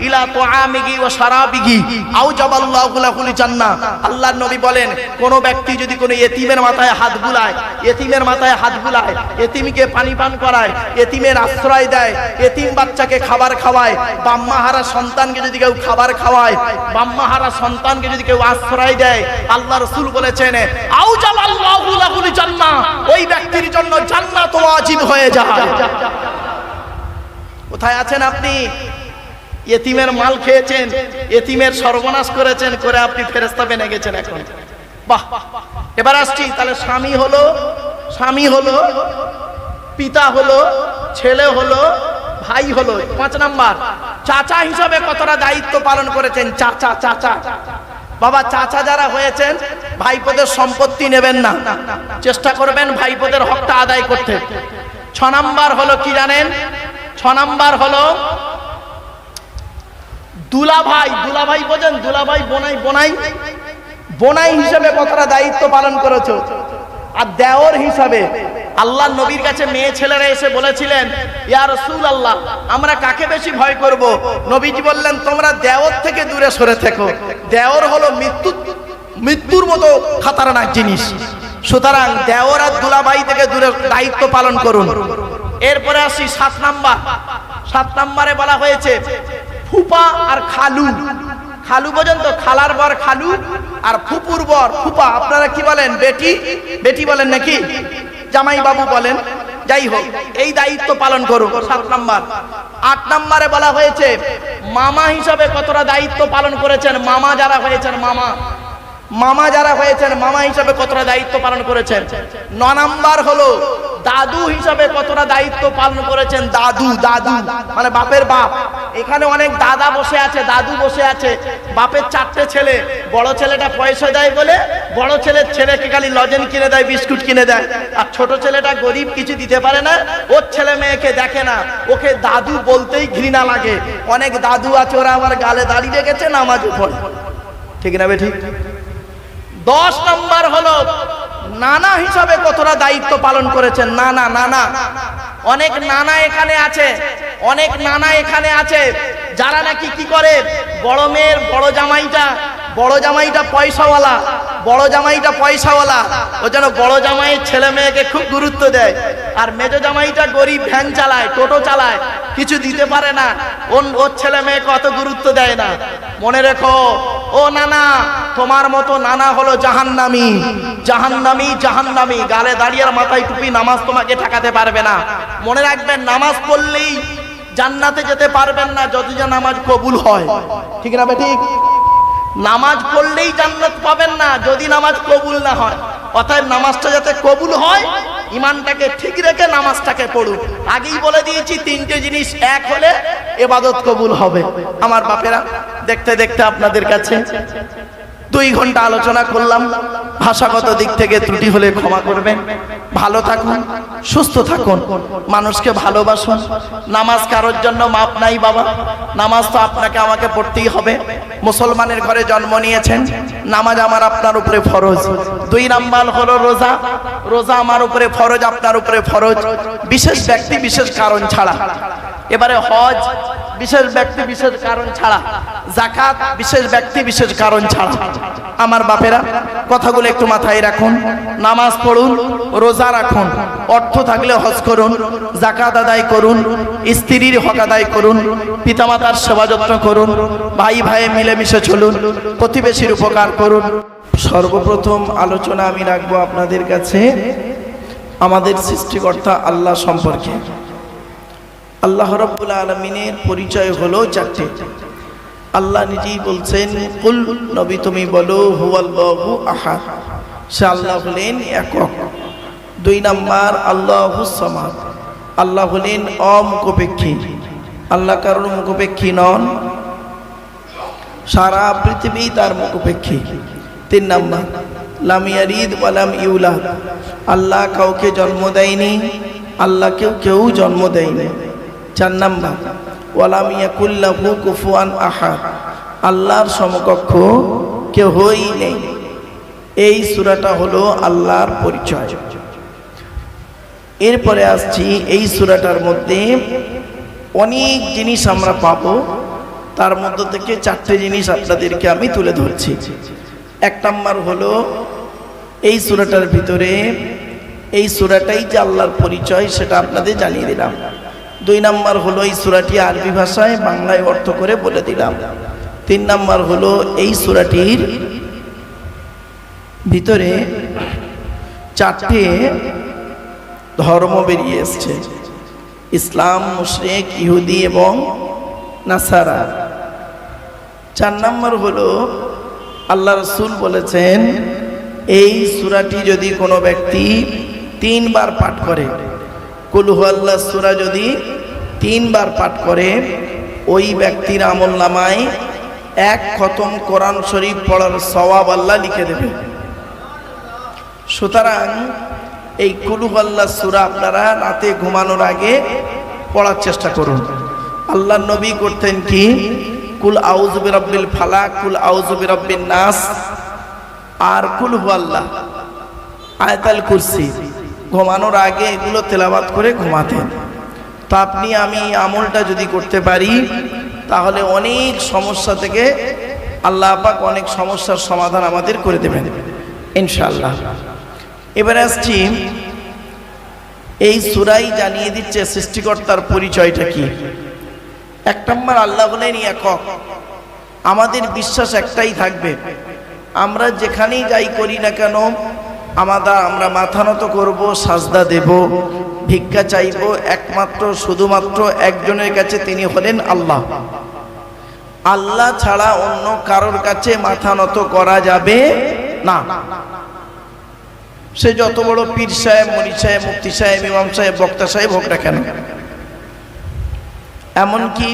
ইলা তুআমিহি ওয়া শারাবিহি আওজাবাল্লাহু লাহুল জান্নাহ। আল্লাহর নবী বলেন, কোন ব্যক্তি যদি কোনো ইতিমের মাথায় হাত বুলায়, ইতিমের মাথায় হাত বুলায়, ইতিমকে পানি পান করায়, ইতিমের আশ্রয় দেয়, ইতিম বাচ্চাকে খাবার খাওয়ায়, বাম্মাহারা সন্তানকে যদি কেউ খাবার খাওয়ায়, বাম্মাহারা সন্তানকে যদি কেউ আশ্রয় দেয়, আল্লাহ রাসূল বলেছেন আওজাবাল্লাহু লাহুল জান্নাহ, ওই ব্যক্তির জন্য জান্নাত ওয়াজিব হয়ে যায়। কোথায় আছেন আপনি? ইতিমের মাল খেয়েছেন, ইতিমের সর্বনাশ করেছেন, করে আপনি ফেরেশতা বেনে গেছেন এখন। বাহ! এবার আসছি, তাহলে স্বামী হলো, পিতা হলো, ছেলে হলো, ভাই হলো। 5 নাম্বার, চাচা হিসাবে কতটা দায়িত্ব পালন করেছেন? চাচা বাবা, চাচা যারা হয়েছেন ভাইপোদের সম্পত্তি নেবেন না, চেষ্টা করবেন ভাইপোদের হকটা আদায় করতে। 6 নাম্বার হলো কি জানেন? 6 নাম্বার হলো দুলাভাই বোঝেন? দুলাভাই, বোনাই হিসাবে কতটা দায়িত্ব পালন করেছো। আর দেওর হিসাবে আল্লাহর নবীর কাছে মেয়ে ছেলেরা এসে বলেছিলেন, ইয়া রাসূলুল্লাহ, আমরা কাকে বেশি ভয় করব? নবীজি বললেন, তোমরা দেওর থেকে দূরে সরে থেকো। দেওর হলো মৃত্যুর মতো খতরনাক জিনিস। সুতরাং দেওর আর দুলাভাই থেকে দূরে দায়িত্ব পালন করুন। এরপরে আসি 7 নাম্বার। 7 নাম্বারে বলা হয়েছে ফুপা আর খালু। খালু পর্যন্ত, খালার বর খালু, আর ফুপুর বর ফুপা। আপনারা কি বলেন? বেটি বলেন নাকি? জামাই বাবু বলেন, যাই হোক, এই দায়িত্ব পালন করুন। 7 নাম্বার। 8 নাম্বারে বলা হয়েছে মামা হিসাবে কতটা দায়িত্ব পালন করেছেন। মামা যারা হয়েছেন মামা হিসাবে কতটা দায়িত্ব পালন করেছেন। 9 নাম্বার হলো দাদু হিসাবে কতটা দায়িত্ব পালন করেছেন। দাদু মানে বাপের বাপ। এখানে অনেক দাদা বসে আছে, দাদু বসে আছে। বাপের 4টে ছেলে, বড় ছেলেটা পয়সা দেয় বলে বড় ছেলেকে খালি লজেন কিনে দেয়, বিস্কুট কিনে দেয়। আর ছোট ছেলেটা গরিব, কিছু দিতে পারে না, ওর ছেলে মেয়েকে দেখে না, ওকে দাদু বলতেই ঘৃণা লাগে। অনেক দাদু আছে, ওরা আমার গালে দাঁড়িয়ে রেখেছে, নামাজও পড়ে। ঠিক না বেঠিক? 10 নাম্বার হলো নানা হিসাবে কতটা দায়িত্ব পালন করেছেন। নানা অনেক নানা এখানে আছে যারা নাকি কি করে, বড় মেয়ের বড় জামাইটা পয়সাওয়ালা, ও যেন বড় জামাইয়ের ছেলে মেয়েকে খুব গুরুত্ব দেয়। আর মেজো জামাইটা গরিব, ভ্যান চালায়, টোটো চালায়, কিছু দিতে পারে না, ওর ছেলে মেয়েকে অত গুরুত্ব দেয় না। মনে রেখো ও নানা, তোমার মতো নানা হলো জাহান্নামী। গালে দাঁড়িয়ে আর মাথায় টুপি, নামাজ তোমাকে ঠেকাতে পারবে না। মনে রাখবেন, নামাজ পড়লেই জান্নাতে যেতে পারবেন না যদি নামাজ কবুল হয়। ঠিক না বেঠিক? নামাজ পড়লেই জান্নাত পাবেন না যদি নামাজ কবুল না হয়। অতএব নামাজটা যাতে কবুল হয়, ঈমানটাকে ঠিক রেখে নামাজটাকে পড়ুন। আগেই বলে দিয়েছি, 3টে জিনিস এক হলে ইবাদত কবুল হবে। আমার বাপেরা, দেখতে দেখতে আপনাদের কাছে 2 ঘন্টা আলোচনা করলাম। ভাষাগত দিক থেকে ত্রুটি হলে ক্ষমা করবেন। ভালো থাকুন, সুস্থ থাকুন, মানুষকে ভালোবাসুন। নামাজ কারোর জন্য মাপ নাই বাবা, নামাজ তো আপনাকে আমাকে পড়তেই হবে। মুসলমানের ঘরে জন্ম নিয়েছেন, নামাজ আমার আপনার উপরে ফরজ। 2 নাম্বার হলো রোজা আমার উপরে ফরজ, আপনার উপরে ফরজ, বিশেষ ব্যক্তি বিশেষ কারণ ছাড়া। এবারে হজ বিশেষ ব্যক্তি বিশেষ কারণ ছাড়া, যাকাত বিশেষ ব্যক্তি বিশেষ কারণ ছাড়া। আমার বাপেরা, কথাগুলো একটু মাথায় রাখুন। নামাজ পড়ুন, রোজা রাখুন, অর্থ থাকলে হজ করুন, যাকাত আদায় করুন, স্ত্রীর হক আদায় করুন, পিতামাতার সেবা যত্ন করুন, ভাই মিলেমিশে চলুন, প্রতিবেশীর উপকার করুন। সর্বপ্রথম আলোচনা আমি রাখবো আপনাদের কাছে আমাদের সৃষ্টিকর্তা আল্লাহ সম্পর্কে। আল্লাহ রাব্বুল আলামিনের পরিচয় হলো 4টে। আল্লাহ নিজেই বলছেন, কুল, নবী তুমি বলো, হুয়াল্লাহু আহাদ, সে আল্লাহ হলেন একক। 2 নাম্বার আল্লাহুস সামাদ, আল্লাহ হলেন অমুখাপেক্ষী, আল্লাহ কারোর মুখাপেক্ষী নন, সারা পৃথিবী তার মুখাপেক্ষী। 3 নাম্বার লাম ইয়ালিদ ওয়া লাম ইউলাদ, আল্লাহ কাউকে জন্ম দেয়নি, আল্লাহকে কেউ জন্ম দেয়নি। 4 নাম্বার ওয়ালাম ইয়াকুল লাহু কুফুয়ান আহাদ, আল্লাহর সমকক্ষ কেউই নেই। এই সূরাটা হলো আল্লাহর পরিচয়। এরপরে আসছি, এই সূরাটার মধ্যে অনেক জিনিস আমরা পাবো তার মধ্যে থেকে 4টে জিনিস আপনাদেরকে আমি তুলে ধরছি। 1 নাম্বার হলো এই সূরাটার ভিতরে এই সূরাটাই যে আল্লাহর পরিচয় সেটা আপনাদের জানিয়ে দিলাম। 2 নাম্বার হলো এই সূরাটি আরবি ভাষায় বাংলায় অর্থ করে বলে দিলাম। 3 নাম্বার হলো এই সূরাটির ভিতরে 4টে ধর্ম বেরিয়ে এসছে, ইসলাম, মুশরিক, ইহুদি এবং নাসারা। 4 নাম্বার হলো আল্লাহ রাসূল বলেছেন এই সূরাটি যদি কোনো ব্যক্তি 3 বার পাঠ করে, কুল হুয়াল্লাহ সূরা যদি 3 বার পাঠ করে, ওই ব্যক্তির আমলনামায় 1 খতম কোরআন শরীফ পড়ার সওয়াব আল্লাহ লিখে দেবে। সুতরাং এই কুল হুয়াল্লাহ সূরা আপনারা রাতে ঘুমানোর আগে পড়ার চেষ্টা করুন। আল্লাহর নবী করতেন কি, কুল আউযু বিরাব্বিল ফালাক, কুল আউযু বিরাব্বিন নাস আর কুল হুয়াল্লাহ, আয়াতুল কুরসি ঘুমানোর আগে এগুলো তেলাওয়াত করে ঘুমাতেন। তো আপনি আমি আমলটা যদি করতে পারি তাহলে অনেক সমস্যা থেকে আল্লাহ পাক অনেক সমস্যার সমাধান আমাদের করে দেবেন ইনশাআল্লাহ। এবারে আসছি, এই সূরাই জানিয়ে দিচ্ছে সৃষ্টিকর্তার পরিচয়টা কি। 1 নম্বর আল্লাহ বলেন একক। আমাদের বিশ্বাস একটাই থাকবে, আমরা যেখানেই যাই করি না কেন আমরা মাথা নত করবো, সাজদা দেব, ভিক্ষা চাইবো একমাত্র শুধুমাত্র একজনের কাছে, তিনি হলেন আল্লাহ। আল্লাহ ছাড়া অন্য কারোর কাছে মাথা নত করা যাবে না। সে যত বড় পীর সাহেব, মুনি সাহেব, মুফতি সাহেব, ইমাম সাহেব, বক্তা সাহেব হোক না কেন। এমনকি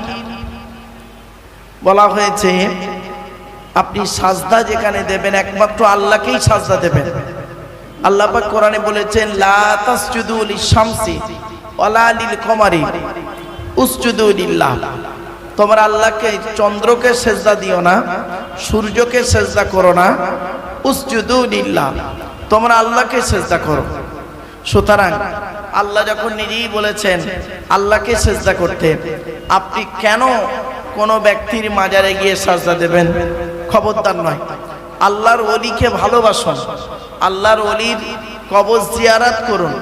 বলা হয়েছে আপনি সাজদা যেখানে দেবেন একমাত্র আল্লাহকেই সাজদা দেবেন। আল্লাহ পাক কোরআনে বলেছেন লা তাসজুদু লিশ-শামসি ওয়ালা লিল-কমারি উসজুদু লিল্লাহ। তোমরা আল্লাহকে, চন্দ্রকে সেজদা দিও না, সূর্যকে সেজদা করো না, উসজুদু লিল্লাহ, তোমরা আল্লাহকে সেজদা করো। সুতরাং আল্লাহ যখন নিজেই বলেছেন আল্লাহকে সেজদা করতে, আপনি কেন কোনো ব্যক্তির মাজারে গিয়ে সাজদা দেবেন? খবরদার নয়। আল্লাহর ওলিকে ভালোবাসুন, আল্লাহর ওলির কবর জিয়ারত করুন,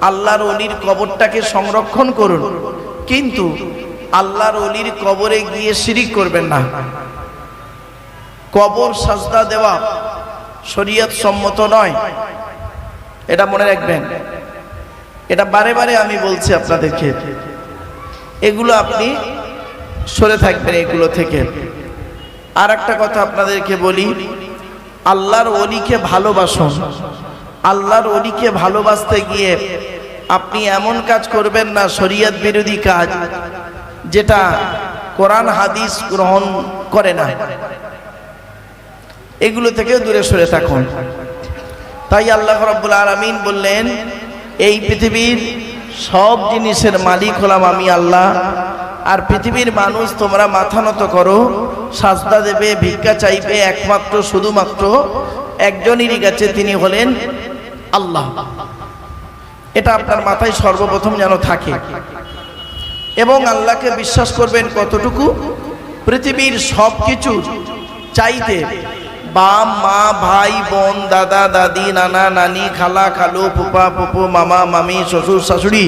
আল্লাহর ওলির কবরটাকে সংরক্ষণ করুন, কিন্তু আল্লাহর ওলির কবরে গিয়ে শিরিক করবেন না। কবর সাজদা দেওয়া শরীয়ত সম্মত নয়, এটা মনে রাখবেন। এটা বারে বারে আমি বলছি আপনাদেরকে, এগুলো আপনি সরে থাকবেন এগুলো থেকে। আর একটা কথা আপনাদেরকে বলি, আল্লাহর ওলিকে ভালোবাসুন। আল্লাহর ওলিকে ভালোবাসতে গিয়ে আপনি এমন কাজ করবেন না, শরীয়ত বিরোধী কাজ, যেটা কোরআন হাদিস গ্রহণ করে না। এগুলো থেকে দূরে সরে থাকুন। তাই আল্লাহ রাব্বুল আলামিন বললেন এই পৃথিবীর সব জিনিসের মালিক হলাম আমি আল্লাহ, আর পৃথিবীর মানুষ তোমরা মাথা নত করো, সাজদা দেবে, ভিক্ষা চাইবে একমাত্র শুধুমাত্র একজনেরই কাছে, তিনি হলেন আল্লাহ। এটা আপনার মাথায় সর্বপ্রথম যেন থাকে। এবং আল্লাহকে বিশ্বাস করবেন কতটুকু? পৃথিবীর সব কিছু চাইতে বাপ মা, ভাই বোন, দাদা দাদি, নানা নানি, খালা খালু, ফুপা ফুপু, মামা মামি, শ্বশুর শাশুড়ি,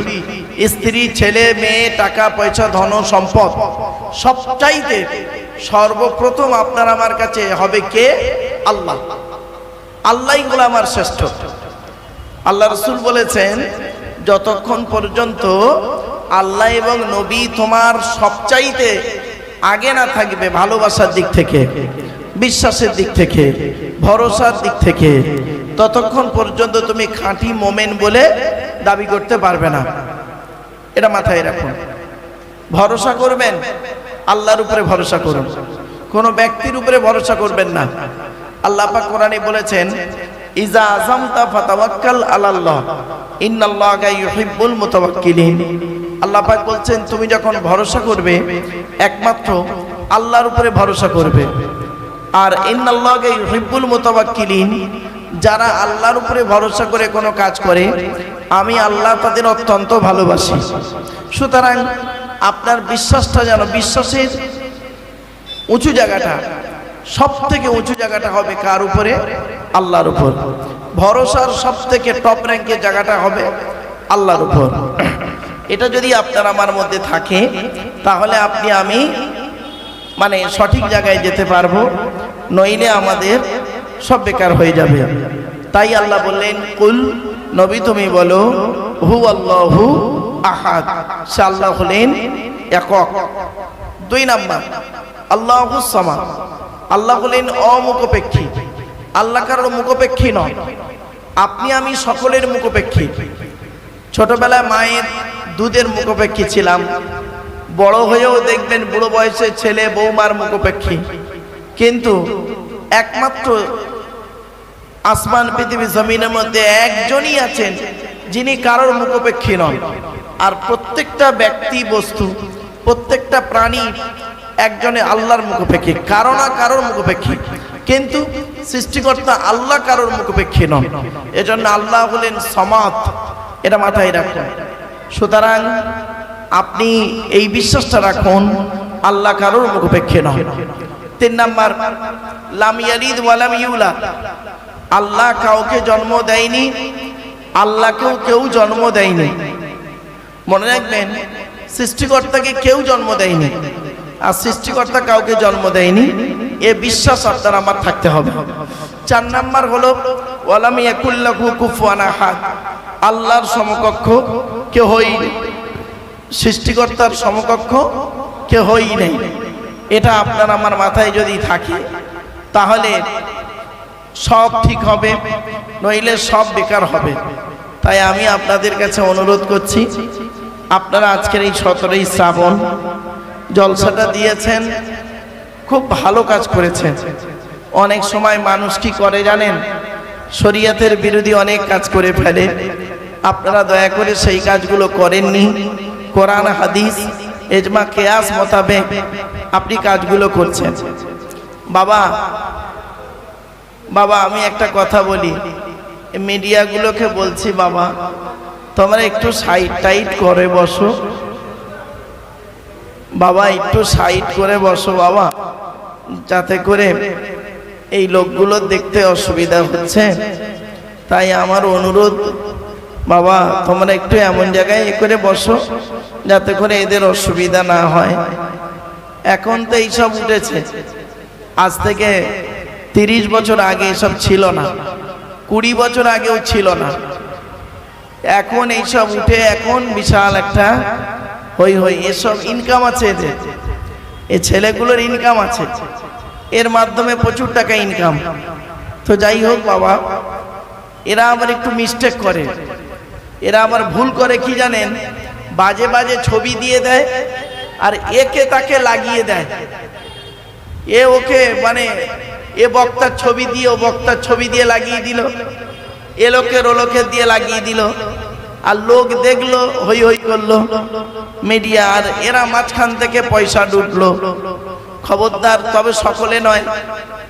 স্ত্রী ছেলে মেয়ে, টাকা পয়সা, ধন সম্পদ, সব চাইতে সর্বপ্রথম আপনার আমার কাছে হবে কে? আল্লাহ। আল্লাহই হলো আমার শ্রেষ্ঠ। আল্লাহ রাসূল বলেছেন যতক্ষণ পর্যন্ত আল্লাহ এবং নবী তোমার সবচাইতে আগে না থাকবে, ভালোবাসার দিক থেকে, বিশ্বাসের দিক থেকে, ভরসার দিক থেকে, ততক্ষণ পর্যন্ত তুমি খাঁটি মোমেন বলে দাবি করতে পারবে না। এটা মাথায় রাখুন। ভরসা করবেন আল্লাহর উপরে, ভরসা করুন, কোনো ব্যক্তির উপরে ভরসা করবেন না। আল্লাহ পাক কোরআনে বলেছেন ইজা আযামতা ফাতাওয়াক্কাল আলাল্লাহ ইন্নাল্লাহা ইউহিব্বুল মুতাওয়াক্কিলিন। আল্লাহ পাক বলছেন তুমি যখন ভরসা করবে একমাত্র আল্লাহর উপরে ভরসা করবে। আর ইন্নাল্লাহা ইউহিব্বুল মুতাওয়াক্কিলিন, যারা আল্লাহর উপরে ভরসা করে কোনো কাজ করে আমি আল্লাহ তাদের অত্যন্ত ভালোবাসি। সুতরাং আপনার বিশ্বাসটা যেন বিশ্বাসের উঁচু জায়গাটা, সব থেকে উঁচু জায়গাটা হবে কার উপরে? আল্লাহর উপর। ভরসার সব থেকে টপ র্যাঙ্কের জায়গাটা হবে আল্লাহর উপর। এটা যদি আপনার আমার মধ্যে থাকে তাহলে আপনি আমি মানে সঠিক জায়গায় যেতে পারবো, নইলে আমাদের সব বেকার হয়ে যাবে। তাই আল্লাহ বললেন, কুল, নবী তুমি বলো, হু আল্লাহু আহাদ, সে আল্লাহ হলেন একক। 2 নাম্বার, আল্লাহুস সামাদ, আল্লাহ হলেন অমুখপেক্ষী। আল্লাহ কারোর মুখপেক্ষী নয়, আপনি আমি সকলের মুখপেক্ষী। ছোটবেলায় মায়ের দুধের মুখপেক্ষী ছিলাম, বড় হয়েও দেখবেন বুড়ো বয়সের ছেলে বৌমার মুখপেক্ষী। কিন্তু একমাত্র আসমান পৃথিবী জমিনের মধ্যে একজনই আছেন যিনি কারোর মুখপেক্ষী নন। আর প্রত্যেকটা ব্যক্তি বস্তু, প্রত্যেকটা প্রাণী একজনে আল্লাহর মুখপেক্ষী, কারো না কারোর মুখপেক্ষী। কিন্তু সৃষ্টিকর্তা আল্লাহ কারোর মুখপেক্ষী নন, এজন্য আল্লাহ হলেন সমাদ। এটা মাথায় রাখুন। সুতরাং আপনি এই বিশ্বাসটা রাখুন, আল্লাহ কারোর মুখপেক্ষী নন। 3 নাম্বার, লাম ইয়ালিদ ওয়া লাম ইউলাদ, আল্লাহ কাউকে জন্ম দেয়নি, আল্লাহকেও কেউ জন্ম দেয়নি। মনে রাখবেন, সৃষ্টিকর্তাকে কেউ জন্ম দেয়নি আর সৃষ্টিকর্তা কাউকে জন্ম দেয়নি, এ বিশ্বাস আপনার আমার থাকতে হবে। 4 নাম্বার হলো ওয়ালাম ইয়াকুল লাহু কুফুয়ান আহাদ, আল্লাহর সমকক্ষ কেউই নেই, সৃষ্টিকর্তার সমকক্ষ কেউই নেই। এটা আপনার আমার মাথায় যদি থাকে তাহলে সব ঠিক হবে, নইলে সব বেকার হবে। তাই আমি আপনাদের কাছে অনুরোধ করছি, আপনারা আজকের এই 17ই শ্রাবণ জলসাটা দিয়েছেন, খুব ভালো কাজ করেছেন। অনেক সময় মানুষ কি করে জানেন, শরীয়তের বিরোধী অনেক কাজ করে ফেলে। আপনারা দয়া করে সেই কাজগুলো করেননি। কোরআন হাদিস ইজমা কিয়াস মোতাবেক আপনি কাজগুলো করছেন। বাবা বাবা আমি একটা কথা বলি, মিডিয়াগুলোকে বলছি, বাবা তোমরা একটু সাইড টাইট করে বসো, বাবা একটু সাইড করে বসো বাবা, যাতে করে এই লোকগুলো দেখতে অসুবিধা হচ্ছে। তাই আমার অনুরোধ, বাবা তোমরা একটু এমন জায়গায় করে বসো যাতে করে এদের অসুবিধা না হয়। এখন তো এইসব উঠেছে, আজ থেকে 30 বছর আগে এসব ছিল না, 20 বছর আগেও ছিল না। এখন এইসব উঠে এখন বিশাল একটা হই হই। এসব ইনকাম আছে, এদের এই ছেলেগুলোর ইনকাম আছে, এর মাধ্যমে প্রচুর টাকা ইনকাম। তো যাই হোক বাবা, এরা আবার একটু মিস্টেক করে, এরা আবার ভুল করে কি জানেন, বাজে বাজে ছবি দিয়ে দেয় আর একে তাকে লাগিয়ে দেয়। এ ওকে মানে এ বক্তার ছবি দিয়ে ও বক্তার ছবি দিয়ে লাগিয়ে দিল, এ লোকের ও লোকের দিয়ে লাগিয়ে দিল, আর লোক দেখলো, হই হই করলো মিডিয়া, আর এরা মাঝখান থেকে পয়সা ডুবলো। খবরদার, তবে সকলে নয়,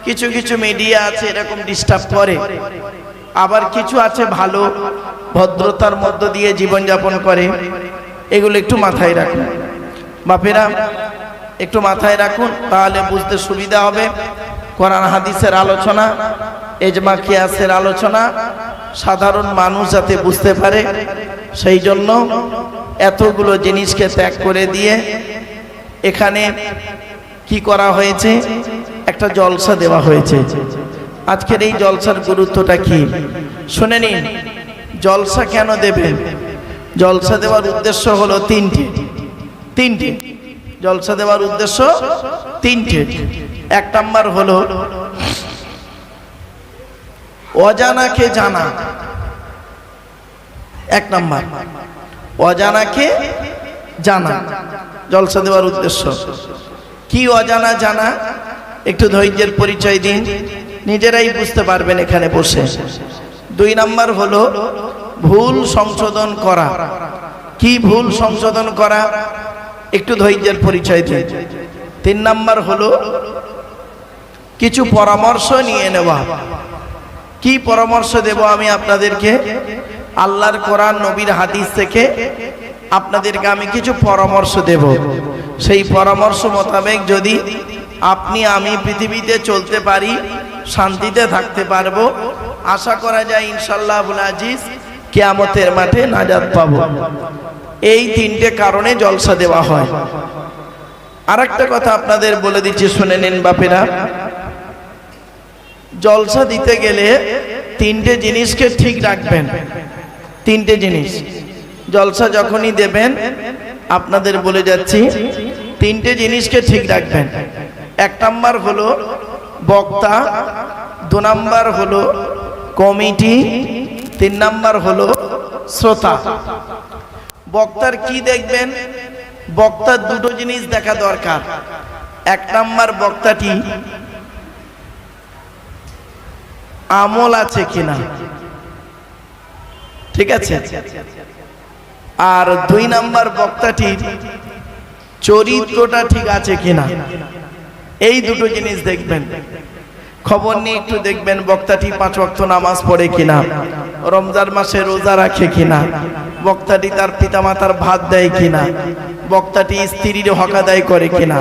কিছু কিছু মিডিয়া আছে এরকম ডিস্টার্ব করে, আবার কিছু আছে ভালো ভদ্রতার মধ্য দিয়ে জীবনযাপন করে। এগুলো একটু মাথায় রাখুন বাপেরা, একটু মাথায় রাখুন, তাহলে বুঝতে সুবিধা হবে। কোরআন হাদিসের আলোচনা, ইজমা কিয়াসের আলোচনা সাধারণ মানুষ যাতে বুঝতে পারে, সেই জন্য এতগুলো জিনিসকে ত্যাগ করে দিয়ে এখানে কি করা হয়েছে, একটা জলসা দেওয়া হয়েছে। আজকের এই জলসার গুরুত্বটা কি শুনে নিন। জলসা কেন দেবেন? জলসা দেওয়ার উদ্দেশ্য হলো তিনটে। জলসা দেওয়ার উদ্দেশ্য 3টে। 1 নাম্বার হলো অজানাকে জানা। 1 নাম্বার অজানাকে জানা, জলসা দেওয়ার উদ্দেশ্য কি? অজানা জানা, একটু ধৈর্যের পরিচয় দিন, নিজেরাই বুঝতে পারবেন এখানে বসে। 2 নাম্বার হলো ভুল সংশোধন করা। কি ভুল সংশোধন করা? একটু ধৈর্যের পরিচয় দিন। 3 নাম্বার হলো কিছু পরামর্শ নিয়ে নেওয়া। কি পরামর্শ দেব আমি আপনাদেরকে? আল্লাহর কোরআন, নবীর হাদিস থেকে আপনাদেরকে আমি কিছু পরামর্শ দেব। সেই পরামর্শ মোতাবেক যদি আপনি আমি পৃথিবীতে চলতে পারি, শান্তিতে থাকতে পারবো। আশা করা যায় ইনশাআল্লাহ আবুল আজিজ কিয়ামতের মাঠে নাজাত পাবো। এই তিনটে কারণে জলসা দেওয়া হয়। আরেকটা কথা আপনাদের বলে দিচ্ছি, শুনে নিন বাপেরা। জলসা দিতে গেলে তিনটে জিনিসকে ঠিক রাখবেন। তিনটে জিনিস জলসা যখনই দেবেন, আপনাদের বলে যাচ্ছি, তিনটে জিনিসকে ঠিক রাখবেন। এক নাম্বার হলো বক্তা, দু নাম্বার হলো কমিটি, তিন নাম্বার হলো শ্রোতা। বক্তার কি দেখবেন? বক্তার দুটো জিনিস দেখা দরকার। এক নাম্বার, বক্তাটি আমল আছে কিনা, ঠিক আছে। আর দুই নাম্বার, বক্তাটির চরিত্রটা ঠিক আছে কিনা। এই দুটো জিনিস দেখবেন। খবর নিয়ে একটু দেখবেন বক্তাটি 5 ওয়াক্ত নামাজ পড়ে কিনা, রমজান মাসে রোজা রাখে কিনা, বক্তাটি তার পিতামাতার ভাত দেয় কিনা, বক্তাটি স্ত্রীর হক আদায় করে কিনা,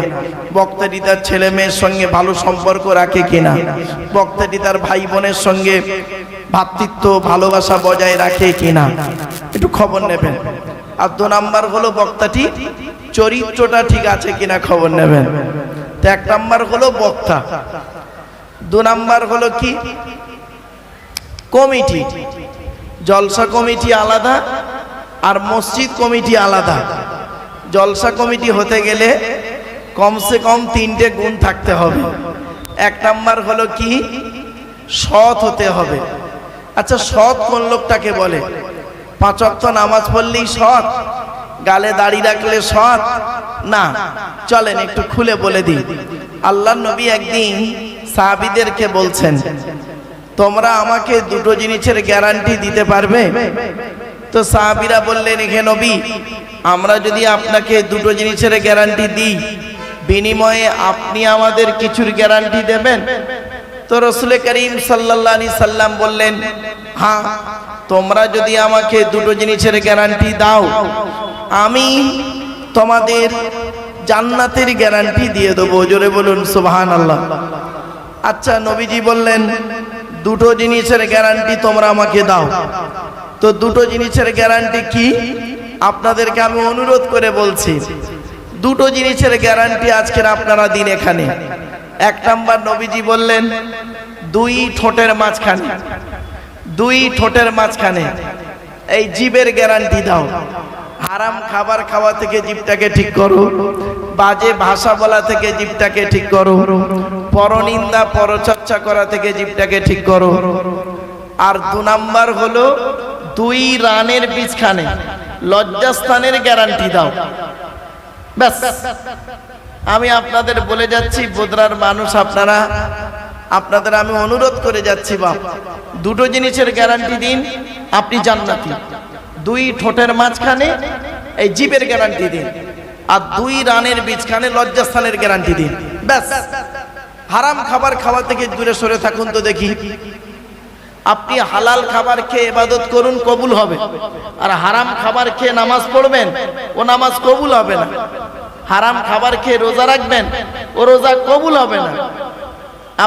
বক্তাটি তার ছেলে মেয়ের সঙ্গে ভালো সম্পর্ক রাখে কিনা, বক্তাটি তার ভাই বোনের সঙ্গে ভ্রাতৃত্ব ভালোবাসা বজায় রাখে কিনা, একটু খবর নেবেন। আর দু নাম্বার হলো বক্তাটি চরিত্রটা ঠিক আছে কিনা খবর নেবেন। তো এক নাম্বার হলো বক্তা, দু নাম্বার হলো কি কমিটি। জলসা কমিটি আলাদা আর মসজিদ কমিটি আলাদা। জলসা কমিটি হতে গেলে কমসে কম তিনটে গুণ থাকতে হবে। এক নাম্বার হলো কি সৎ হতে হবে। আচ্ছা, সৎ কোন লোকটাকে বলে? 5 ওয়াক্ত নামাজ পড়লেই সৎ? গালে দাড়ি রাখলে সৎ না? চলেন একটু খুলে বলে দিই। আল্লাহর নবী একদিন সাহাবীদেরকে বলছেন, তোমরা আমাকে দুটো জিনিসের গ্যারান্টি দিতে পারবে? তো সাহাবীরা বললেন, হে নবী, আমরা যদি আপনাকে দুটো জিনিসের গ্যারান্টি দিই, বিনিময়ে আপনি আমাদের কিছুর গ্যারান্টি দেবেন? তো রাসূল করিম সাল্লাল্লাহু আলাইহি সাল্লাম বললেন, হ্যাঁ, তোমরা যদি আমাকে দুটো জিনিসের গ্যারান্টি দাও, আমি তোমাদের জান্নাতের গ্যারান্টি দিয়ে দেবো। জোরে বলুন সুবহানাল্লাহ। আচ্ছা, নবীজি বললেন, দুটো জিনিসের গ্যারান্টি তোমরা আমাকে দাও। তো দুটো জিনিসের গ্যারান্টি কি? আপনাদেরকে আমি অনুরোধ করে বলছি, দুটো জিনিসের গ্যারান্টি আজকের আপনারা দিন এখানে। এক নাম্বার, নবীজি বললেন, দুই ঠোঁটের মাঝখানে, দুই ঠোঁটের মাঝখানে এই জিভের গ্যারান্টি দাও। হারাম খাবার খাওয়া থেকে জিভটাকে ঠিক করো, বাজে ভাষা বলা থেকে জিভটাকে ঠিক করো, পরনিন্দা পরচর্চা করা থেকে জিভটাকে ঠিক করো। আর দু নাম্বার হলো দুই রানের বীজখানে লজ্জাস্থানের গ্যারান্টি দাও। ব্যাস, আমি আপনাদের বলে যাচ্ছি, বোদরার মানুষ আপনাদের আমি অনুরোধ করে যাচ্ছি, বাপ, দুটো জিনিসের গ্যারান্টি দিন, আপনি জান্নাতি। দুই ঠোঁটের মাঝখানে এই জিভের গ্যারান্টি দিন, আর দুই রানের বীজখানে লজ্জাস্থানের গ্যারান্টি দিন। ব্যাস, হারাম খাবার খাওয়া থেকে দূরে সরে থাকুন। তো দেখি, আপনি হালাল খাবার খেয়ে ইবাদত করুন, কবুল হবে। আর হারাম খাবার খেয়ে নামাজ পড়বেন, ও নামাজ কবুল হবে না। হারাম খাবার খেয়ে রোজা রাখবেন, ও রোজা কবুল হবে না।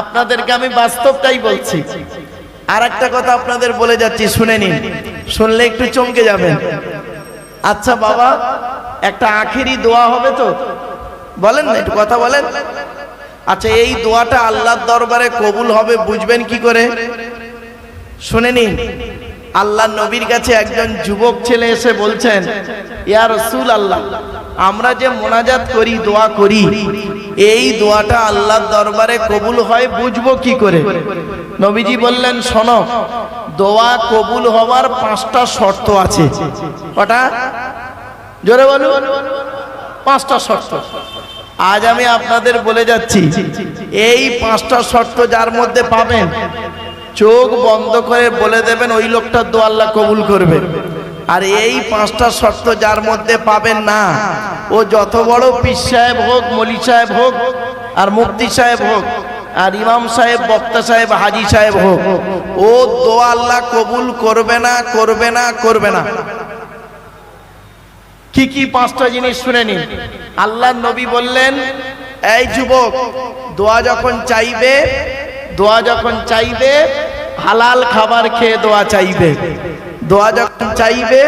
আপনাদেরকে আমি বাস্তবটাই বলছি। আর একটা কথা আপনাদের বলে যাচ্ছি, শুনে নিন, শুনলে একটু চমকে যাবেন। আচ্ছা বাবা, একটা আখেরি দোয়া হবে তো, বলেন না, একটু কথা বলেন। আচ্ছা, এই দোয়াটা আল্লাহর দরবারে কবুল হবে বুঝবেন কি করে? শুনে নিন। আল্লাহর নবীর কাছে একজন যুবক ছেলে এসে বলছেন, ইয়া রাসূলুল্লাহ, আমরা যে মোনাজাত করি, দোয়া করি, এই দোয়াটা আল্লাহর দরবারে কবুল হয় বুঝবো কি করে? নবীজি বললেন, শোনো, দোয়া কবুল হওয়ার 5টা শর্ত আছে। কটা? জোরে বলুন। 5টা শর্ত। আজ আমি আপনাদের বলে যাচ্ছি, এই 5টা শর্ত যার মধ্যে পাবেন, চোখ বন্ধ করে বলে দেবেন ওই লোকটার দোয়া আল্লাহ কবুল করবে। আর এই 5টা শর্ত যার মধ্যে পাবেন না, ও যত বড় পীর সাহেব হোক, মলি সাহেব হোক, আর মুফতি সাহেব হোক, আর ইমাম সাহেব, বক্তা সাহেব, হাজি সাহেব হোক, ও দোয়া আল্লাহ কবুল করবে না, করবে না, করবে না। কি কি 5টা জিনিস শুনে নিন। আল্লাহর নবী বললেন, এই যুবক, দোয়া যখন চাইবে হালাল খাবার খেয়ে দোয়া চাইবে। দোয়া যখন চাইবে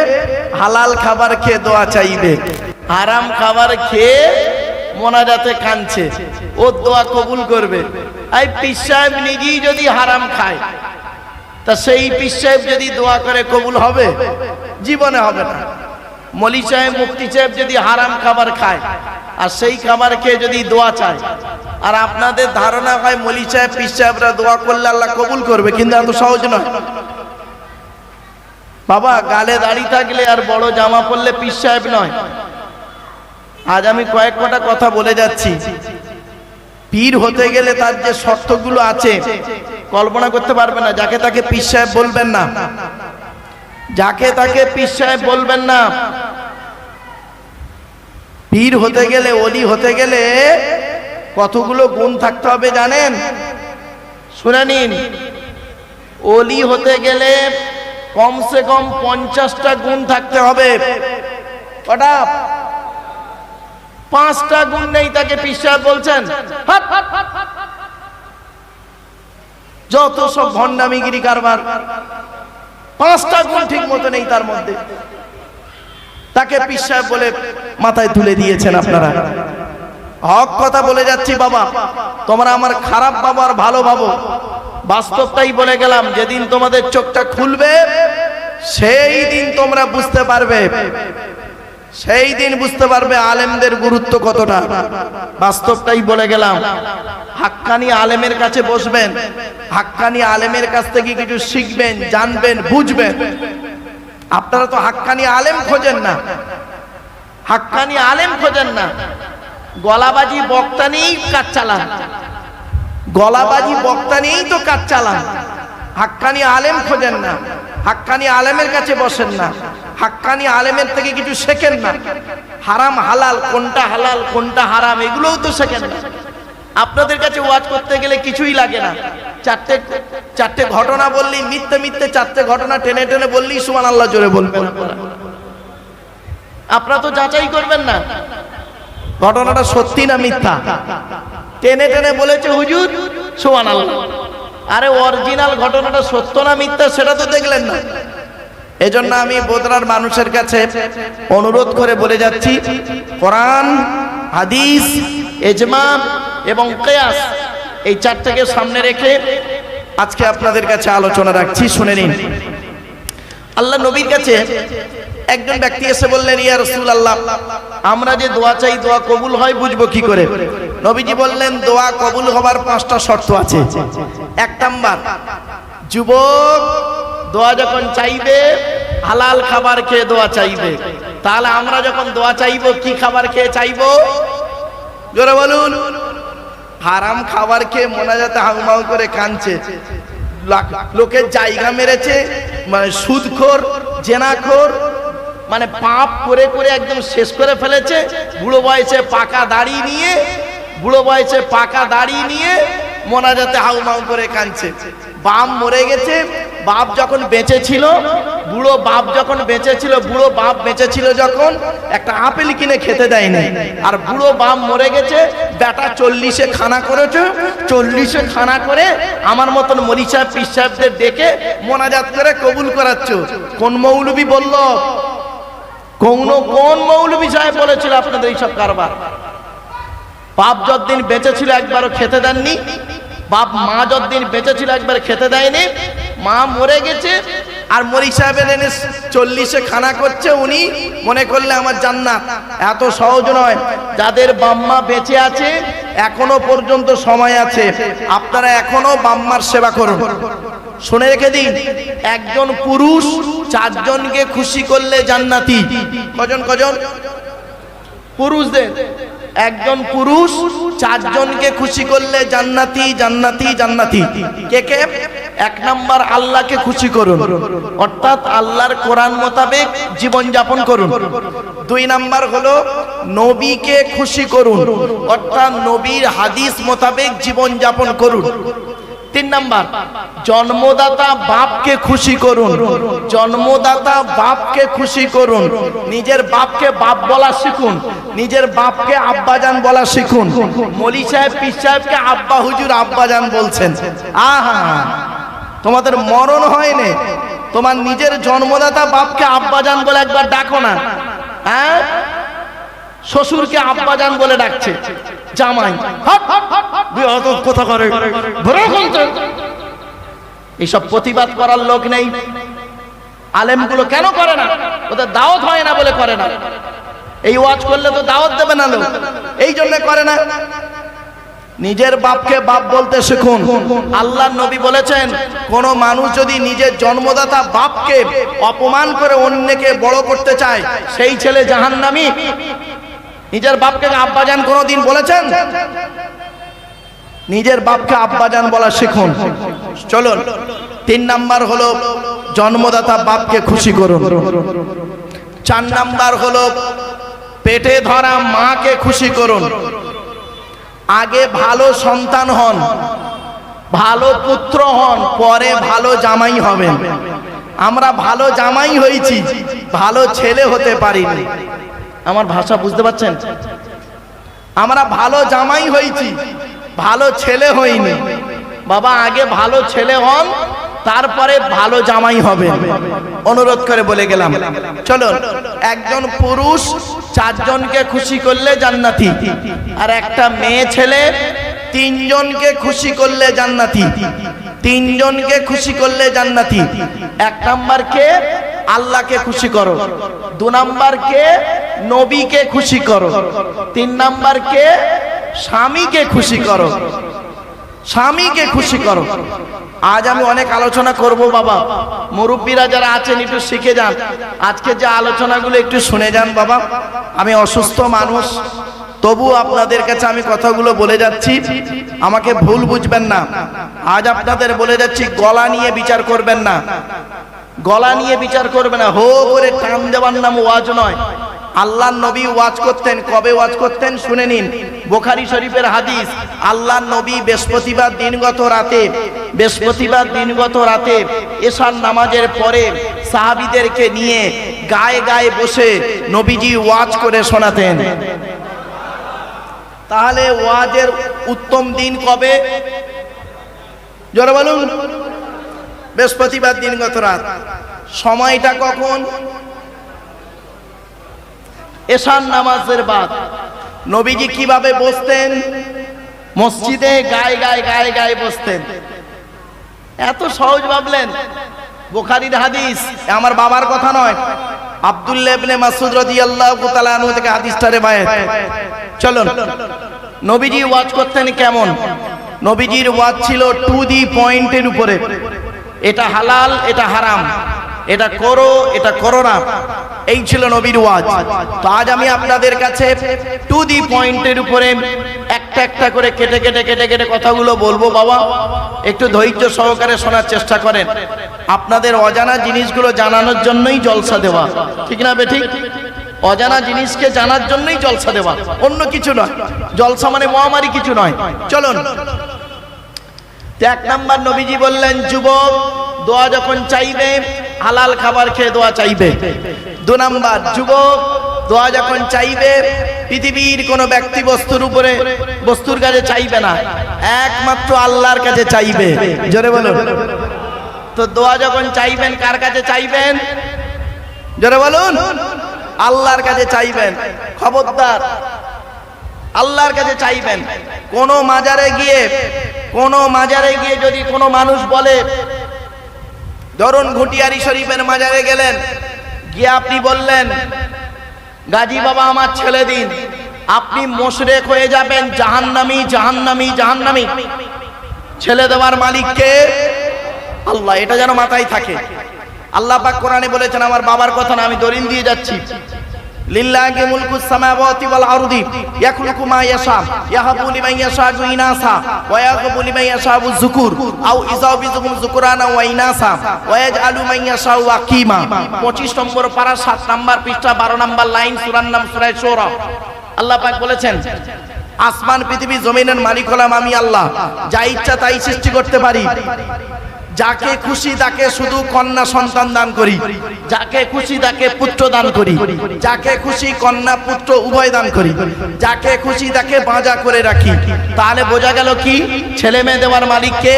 হালাল খাবার খেয়ে দোয়া চাইবে। হারাম খাবার খেয়ে মোনাজাতে কাঁদছে, ও দোয়া কবুল করবে? এই পীর সাহেব নিজেই যদি হারাম খায়, তা সেই পীর সাহেব যদি দোয়া করে কবুল হবে? জীবনে হবে না। মলি সাহেব, মুফতি সাহেব যদি হারাম খাবার খায় আর সেই খাবার খেয়ে যদি দোয়া চায়, আর আপনাদের ধারণা হয় মলি সাহেব পীর সাহেবরা দোয়া করলে আল্লাহ কবুল করবে, কিন্তু এত সহজ নয় বাবা। গালে দাড়ি থাকলে আর বড় জামা পরলে পীর সাহেব নয়। আজ আমি কয়েক কটা কথা বলে যাচ্ছি। পীর হতে গেলে তার যে শর্তগুলো আছে কল্পনা করতে পারবে না। যাকে তাকে পীর সাহেব বলবেন না, যাকে তাকে পীর সাহেব বলবেন না। পীর হতে গেলে, ওলি হতে গেলে কতগুলো গুণ থাকতে হবে জানেন? শুনে নিন। ওলি হতে গেলে কমসে কম 50টা গুণ থাকতে হবে। কটা? 5টা গুণ নেই, তাকে পীর সাহেব বলছেন? যত সব ভণ্ডামিগিরি কারবার, 5টা গুণ ঠিক মতো নেই তার মধ্যে, তাকে পীর সাহেব বলে মাথায় তুলে দিয়েছেন আপনারা। হক কথা বলে যাচ্ছি বাবা, তোমরা আমার খারাপ ভাবো আর ভালো ভাবো, বাস্তবটাই বলে গেলাম। যেদিন তোমাদের চোখটা খুলবে সেই দিন তোমরা বুঝতে পারবে, সেই দিন বুঝতে পারবে আলেমদের গুরুত্ব কতটা। বাস্তবটাই বলে গেলাম। হাক্কানি আলেমের কাছে বসবেন, হাক্কানি আলেমের কাছ থেকে কিছু শিখবেন, জানবেন, বুঝবেন। আপনারা তো হাক্কানি আলেম খোঁজেন না, হাক্কানি আলেম খোঁজেন না, গলাবাজি বক্তা নিয়েই কাজ চালান, গলাবাজি বক্তা নিয়েই তো কাজ চালান। হাক্কানি আলেম খোঁজেন না, হাক্কানি আলেমের কাছে বসেন না, হাক্কানি আলেমের থেকে কিছু শেখেন না। হারাম হালাল, কোনটা হালাল কোনটা হারাম এগুলোও তো শেখেন না। আপনাদের কাছে ওয়াজ করতে গেলে কিছুই লাগে না। চারটে ঘটনা বললি, মিথ্যে মিথ্যে 4টে ঘটনা টেনে টেনে বললি সুবহানাল্লাহ জোরে বলবেন। আপনারা তো যাচাই করবেন না ঘটনাটা সত্যি না মিথ্যা। টেনে টেনে বলেছে হুজুর সুবহানাল্লাহ, আরে অরিজিনাল ঘটনাটা সত্য না মিথ্যা সেটা তো দেখলেন না। এজন্য আমি বোদরার মানুষের কাছে অনুরোধ করে বলে যাচ্ছি, কোরআন, হাদিস, ইজমা এবং কিয়াস এই 4টাকে সামনে রেখে আজকে আপনাদের কাছে আলোচনা রাখছি। শুনে নিন। আল্লাহ নবীর কাছে একজন ব্যক্তি এসে বললেন, ইয়া রাসূলুল্লাহ, আমরা যে দোয়া চাই দোয়া কবুল হয় বুঝবো কি করে? নবীজি বললেন, দোয়া কবুল হবার 5টা শর্ত আছে। 1 নাম্বার, যুবক দোয়া যখন চাইবে হালাল খাবার খেয়ে দোয়া চাইবে। তাহলে আমরা যখন দোয়া চাইবো কি খাবার খেয়ে চাইবো? জোরে বলুন। হারাম খাবার খেয়ে মোনাজাতে হাউমাউ করে কাঁদছে, লোকের জায়গা মেরেছে, মানে সুদখোর, জেনাখোর, মানে পাপ করে করে একদম শেষ করে ফেলেছে। বুড়ো বয়সে পাকা দাড়ি নিয়ে, বুড়ো বয়সে পাকা দাড়ি নিয়ে মোনাজাতে হাউমাউ করে কাঁদছে। বাপ মরে গেছে, বাপ যখন বেঁচে ছিল, বুড়ো বাপ যখন বেঁচে ছিল, বুড়ো বাপ বেঁচে ছিল যখন একটা আপেল কিনে খেতে দেয়নি। আর বুড়ো বাপ মরে গেছে, বেটা 40-এ খানা করেছে, 40-এ খানা করে আমার মতন মলি সাহেব পীর সাহেবদের ডেকে মোনাজাত করে কবুল করাচ্ছ। কোন মৌলবি বলল? কোন মৌলবি সাহেব বলেছিল আপনাদের এইসব কারবার? বাপ যতদিন বেঁচে ছিল একবারও খেতে দেননি, বাপ মা যতদিন বেঁচে ছিল একবার খেতে দেয়নি, মা মরে গেছে আর মলি সাহেবের এনে 40-এ খানা করছে, উনি মনে করলে আমার জান্নাত। এত সহজ নয়। যাদের বাম্মা বেঁচে আছে এখনো পর্যন্ত সময় আছে, আপনারা এখনো বাম্মার সেবা করুন। শুনে রেখে দিন, একজন পুরুষ 4 জনকে খুশি করলে জান্নাতি। কজন? পুরুষদের একজন পুরুষ 4 জনকে খুশি করলে জান্নাতি, জান্নাতি, জান্নাতি। কে কে? 1 নাম্বার, আল্লাহকে খুশি করুন, অর্থাৎ আল্লাহর কোরআন মোতাবেক জীবন যাপন করুন। 2 নাম্বার হলো নবীকে খুশি করুন, অর্থাৎ নবীর হাদিস মোতাবেক জীবন যাপন করুন। তিন নাম্বার, জন্মদাতা বাপকে খুশি করুন। জন্মদাতা বাপকে খুশি করুন। নিজের বাপকে বাপ বলা শিখুন, নিজের বাপকে আব্বাজান বলা শিখুন। মলি সাহেব পীর সাহেবকে আব্বা হুজুর আব্বাজান বলছেন। আহা, তোমাদের মরণ হয়নি, তোমার নিজের জন্মদাতা বাপকে আব্বাজান বলে একবার ডাকো না। হ্যাঁ, শ্বশুরকে আব্বাজান বলে ডাকছে জামাই, কথা করে এইসব প্রতিবাদ করার লোক নেই। আলেমগুলো কেন করে না? ওদের দাওয়াত হয় না বলে করে না। এই ওয়াজ করলে তো দাওয়াত দেবে না লোক, এই জন্য করে না। নিজের বাপকে বাপ বলতে শিখুন। আল্লাহর নবী বলেছেন, কোন মানুষ যদি নিজের জন্মদাতা বাপকে অপমান করে অন্যকে বড় করতে চায়, সেই ছেলে জাহান্নামী। নিজের বাপকে আব্বাজান কোনদিন বলেছেন? নিজের বাপকে আব্বাজান বলা শিখুন। চলুন, তিন নাম্বার হলো জন্মদাতা বাপকে খুশি করুন। চার নাম্বার হলো পেটে ধরা মাকে খুশি করুন। আগে ভালো সন্তান হন, ভালো পুত্র হন, পরে ভালো জামাই হবেন। আমরা ভালো জামাই হয়েছি, ভালো ছেলে হতে পারিনি। আমার ভাষা বুঝতে পারছেন? আমরা ভালো জামাই হয়েছি, ভালো ছেলে হইনি। বাবা, আগে ভালো ছেলে হন, তারপরে ভালো জামাই হবে। অনুরোধ করে বলে গেলাম। চলো, একজন পুরুষ চারজনকে খুশি করলে জান্নাতি, আর একটা মেয়ে ছেলে তিনজনকে খুশি করলে জান্নাতি। তিনজনকে খুশি করলে জান্নাতি। এক নাম্বার কে? আল্লাহকে খুশি করো। দু নাম্বার কে? নবীকে খুশি করো। তিন নাম্বার কে? স্বামীকে খুশি করো। স্বামীকে খুশি করো। আজ আমি অনেক আলোচনা করব বাবা, মুরব্বীরা যারা আছেন একটু শিখে যান। আজকে যে আলোচনাগুলো একটু শুনে যান বাবা। আমি অসুস্থ মানুষ, তবু আপনাদের কাছে আমি কথাগুলো বলে যাচ্ছি, আমাকে ভুল বুঝবেন না। আজ আপনাদের বলে যাচ্ছি, গলা নিয়ে বিচার করবেন না, গলা নিয়ে বিচার করবেন না। হো করে টান দেওয়ার নাম ওয়াজ নয়। আল্লাহর নবী ওয়াজ করতেন, কবে ওয়াজ করতেন শুনে নিন। বুখারী শরীফের হাদিস, আল্লাহর নবী বৃহস্পতিবার দিনগত রাতে এশার নামাজের পরে সাহাবীদেরকে নিয়ে গায়ে গায়ে বসে নবীজি ওয়াজ করে শোনাতেন। তাহলে ওয়াজের উত্তম দিন কবে? জোরে বলুন। বৃহস্পতিবার দিনগত রাত। সময়টা কখন? এশার নামাজের বাদ। নবীজি কিভাবে বসতেন? মসজিদে গায়ে গায়ে বসতেন। এত সহজ ভাবলেন? বুখারীর হাদিস, আমার বাবার কথা নয়, আব্দুল্লাহ ইবনে মাসউদ রাদিয়াল্লাহু তাআলা আনহু থেকে হাদিসটা রিওয়ায়াত। চলুন, নবীজি ওয়াজ করতেন কেমন? নবীজির ওয়াজ ছিল টু দি পয়েন্টের উপরে। এটা হালাল, এটা হারাম, এটা করো, এটা করো না, এই ছিল নবীর ওয়াজ। তো আজ আমি আপনাদের কাছে টু দি পয়েন্টের উপরে একটা একটা করে কেটে কেটে কথাগুলো বলবো বাবা। একটু ধৈর্য সহকারে শোনার চেষ্টা করেন। আপনাদের অজানা জিনিসগুলো জানানোর জন্যই জলসা দেওয়া, ঠিক না বেঠিক? অজানা জিনিসকে জানার জন্যই জলসা দেওয়া, অন্য কিছু নয়। জলসা মানে মহামারী কিছু নয়। চলুন, এক নাম্বার নবীজি বললেন, যুবক দোয়া যখন চাইবে হালাল খাবার খেয়ে দোয়া চাইবে। দু নাম্বার, যুবক দোয়া যখন চাইবে পৃথিবীর কোনো ব্যক্তি বস্তুর কাছে চাইবে না, একমাত্র আল্লাহর কাছে চাইবে। জোরে বলুন। তো দোয়া যখন চাইবেন কার কাছে চাইবেন? জোরে বলুন। আল্লাহর কাছে চাইবেন। খবরদার, আল্লাহর কাছে চাইবেন। কোন মাজারে গিয়ে যদি কোনো মানুষ বলে, ধরুন ঘুটিয়ারি শরীফের মাজারে গেলেন, গিয়ে আপনি বললেন, গাজী বাবা আমার ছেলে দিন, আপনি মুশরিক হয়ে যাবেন, জাহান্নামী জাহান্নামী জাহান্নামী। ছেলে দেওয়ার মালিক কে? আল্লাহ। এটা যেন মাথায় থাকে। আল্লাহ পাক কোরআনে বলেছেন, আমার বাবার কথা না, আমি দলিল দিয়ে যাচ্ছি, লিল্লাহি মুলকুস সামাওয়াতি ওয়াল আরদি ইয়াখলুকু মা ইয়াশা ইয়াহাবু লিমান ইয়াশাউ ইনাসা ওয়া ইয়াহাবু লিমান ইয়াশাউ যুকুর আও ইযাবিযুহুম যুকুরানা ওয়া ইনাসা ওয়া ইয়াজআলু মান ইয়াশাউ আকিমা। 25 নম্বর পারা 7 নম্বর পৃষ্ঠা 12 নম্বর লাইন, সূরার নাম সূরা শূরা। আল্লাহ পাক বলেছেন, আসমান পৃথিবী জমিনের মালিক হলাম আমি আল্লাহ, যা ইচ্ছা তাই সৃষ্টি করতে পারি। যাকে খুশি তাকে শুধু কন্যা সন্তান দান করি, যাকে খুশি তাকে পুত্র দান করি, যাকে খুশি কন্যা পুত্র উভয় দান করি, যাকে খুশি তাকে বাঁধা করে রাখি। তাহলে বোঝা গেল কি ছেলে মেয়ে দেওয়ার মালিক কে?